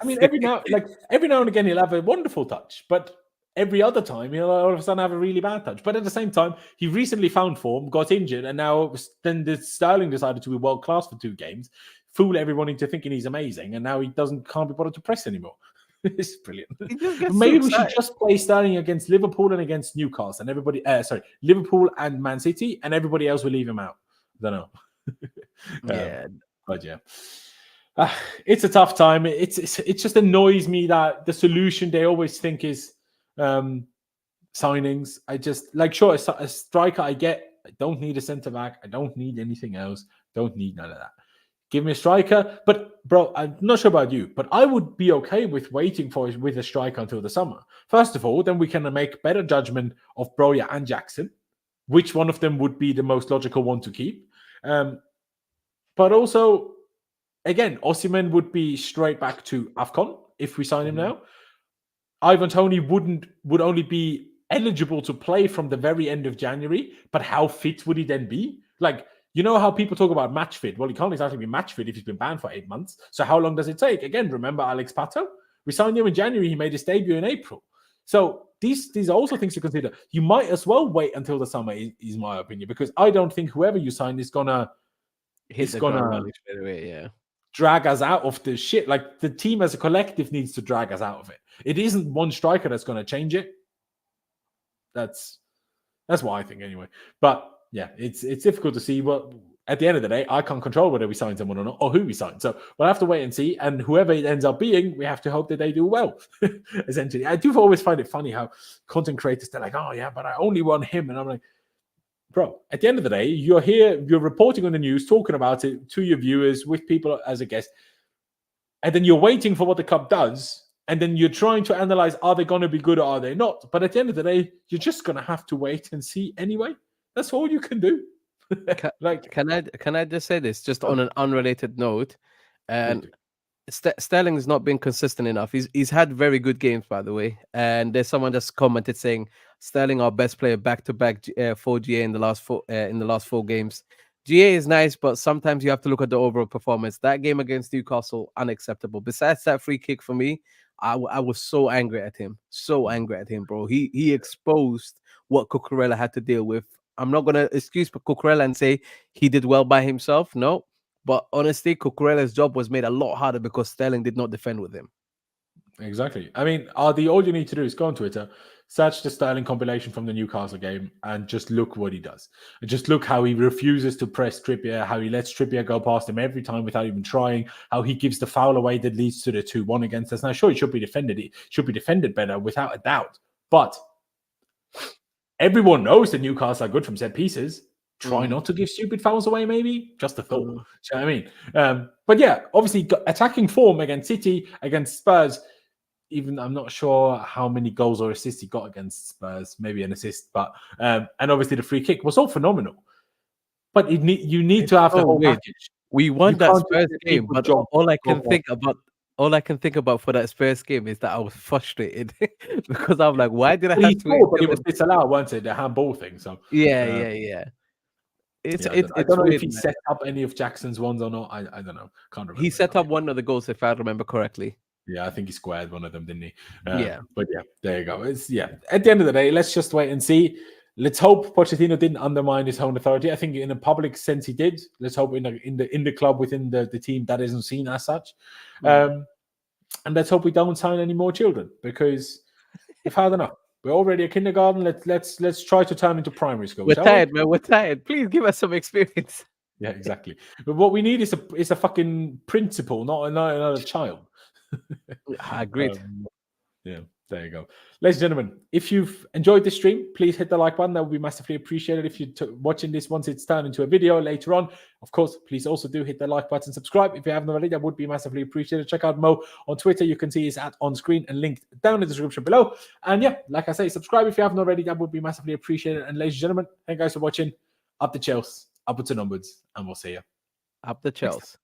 Speaker 1: mean, every now and again, he'll have a wonderful touch. But every other time, he'll all of a sudden have a really bad touch. But at the same time, he recently found form, got injured, and now then Sterling decided to be world class for 2 games, fool everyone into thinking he's amazing, and now he can't be bothered to press anymore. It's brilliant. Maybe we should just play Sterling against Liverpool and against Newcastle, and everybody. Liverpool and Man City, and everybody else will leave him out. I don't know.
Speaker 2: Yeah,
Speaker 1: but yeah. It's a tough time. It just annoys me that the solution they always think is signings. I just sure a striker I get. I don't need a centre back. I don't need anything else. Don't need none of that. Give me a striker. But bro, I'm not sure about you, but I would be okay with waiting with a striker until the summer. First of all, then we can make better judgment of Broja and Jackson, which one of them would be the most logical one to keep. But also, again, Osimhen would be straight back to AFCON if we sign him now. Ivan Toney would only be eligible to play from the very end of January, but how fit would he then be? Like, you know how people talk about match fit? Well, he can't exactly be match fit if he's been banned for 8 months. So how long does it take? Again, remember Alex Pato? We signed him in January. He made his debut in April. So these are also things to consider. You might as well wait until the summer, is my opinion, because I don't think whoever you sign is gonna drag us out of the shit. Like, the team as a collective needs to drag us out of it. It isn't one striker that's going to change it. That's what I think anyway. But yeah, it's difficult to see. Well, at the end of the day, I can't control whether we sign someone or not, or who we sign. So we'll have to wait and see. And whoever it ends up being, we have to hope that they do well. Essentially, I do always find it funny how content creators, they're like, "Oh yeah, but I only want him," and I'm like, bro, at the end of the day, you're here, you're reporting on the news, talking about it to your viewers, with people as a guest, and then you're waiting for what the club does, and then you're trying to analyze, are they going to be good or are they not? But at the end of the day, you're just going to have to wait and see anyway. That's all you can do.
Speaker 2: Can I just say this, just on an unrelated note? And Sterling has not been consistent enough. He's had very good games, by the way. And there's someone just commented saying Sterling, our best player, back-to-back for GA in the last 4 games. GA is nice, but sometimes you have to look at the overall performance. That game against Newcastle, unacceptable. Besides that free kick for me, I was so angry at him. So angry at him, bro. He exposed what Cucurella had to deal with. I'm not going to excuse Cucurella and say he did well by himself. No. But honestly, Cucurella's job was made a lot harder because Sterling did not defend with him.
Speaker 1: Exactly. I mean, all you need to do is go on Twitter, search the Sterling compilation from the Newcastle game, and just look what he does. And just look how he refuses to press Trippier, how he lets Trippier go past him every time without even trying, how he gives the foul away that leads to the 2-1 against us. Now, sure, it should be defended. It should be defended better, without a doubt. But everyone knows that Newcastle are good from set pieces. Try not to give stupid fouls away, maybe. Just a thought. Do you know what I mean? But yeah, obviously, attacking form against City, against Spurs. Even I'm not sure how many goals or assists he got against Spurs, maybe an assist, but and obviously the free kick was all phenomenal. But you need to have the whole package.
Speaker 2: We won that Spurs game, but all I can think about for that Spurs game is that I was frustrated because I'm like, why did I have to?
Speaker 1: But it was disallowed, wasn't it? The handball thing. So
Speaker 2: yeah.
Speaker 1: I don't know if he set up any of Jackson's ones or not. I don't know. Can't remember.
Speaker 2: He set up one of the goals, if I remember correctly.
Speaker 1: Yeah, I think he squared one of them, didn't he?
Speaker 2: Yeah.
Speaker 1: But yeah, there you go. At the end of the day, let's just wait and see. Let's hope Pochettino didn't undermine his own authority. I think in a public sense he did. Let's hope in the club, within the team, that isn't seen as such. And let's hope we don't sign any more children, because we've had enough. We're already a kindergarten. Let's try to turn into primary school.
Speaker 2: We're tired, man. We're tired. Please give us some experience.
Speaker 1: Yeah, exactly. But what we need is a fucking principal, not another child.
Speaker 2: I agreed.
Speaker 1: Yeah, there you go. Ladies and gentlemen, if you've enjoyed this stream, please hit the like button. That would be massively appreciated. If you're watching this once it's turned into a video later on, of course, please also do hit the like button. Subscribe if you haven't already. That would be massively appreciated. Check out Mo on Twitter. You can see his on screen and linked down in the description below. And yeah, like I say, subscribe if you haven't already. That would be massively appreciated. And ladies and gentlemen, thank you guys for watching. Up the Chelsea, upwards and onwards, and we'll see you.
Speaker 2: Up the Chelsea.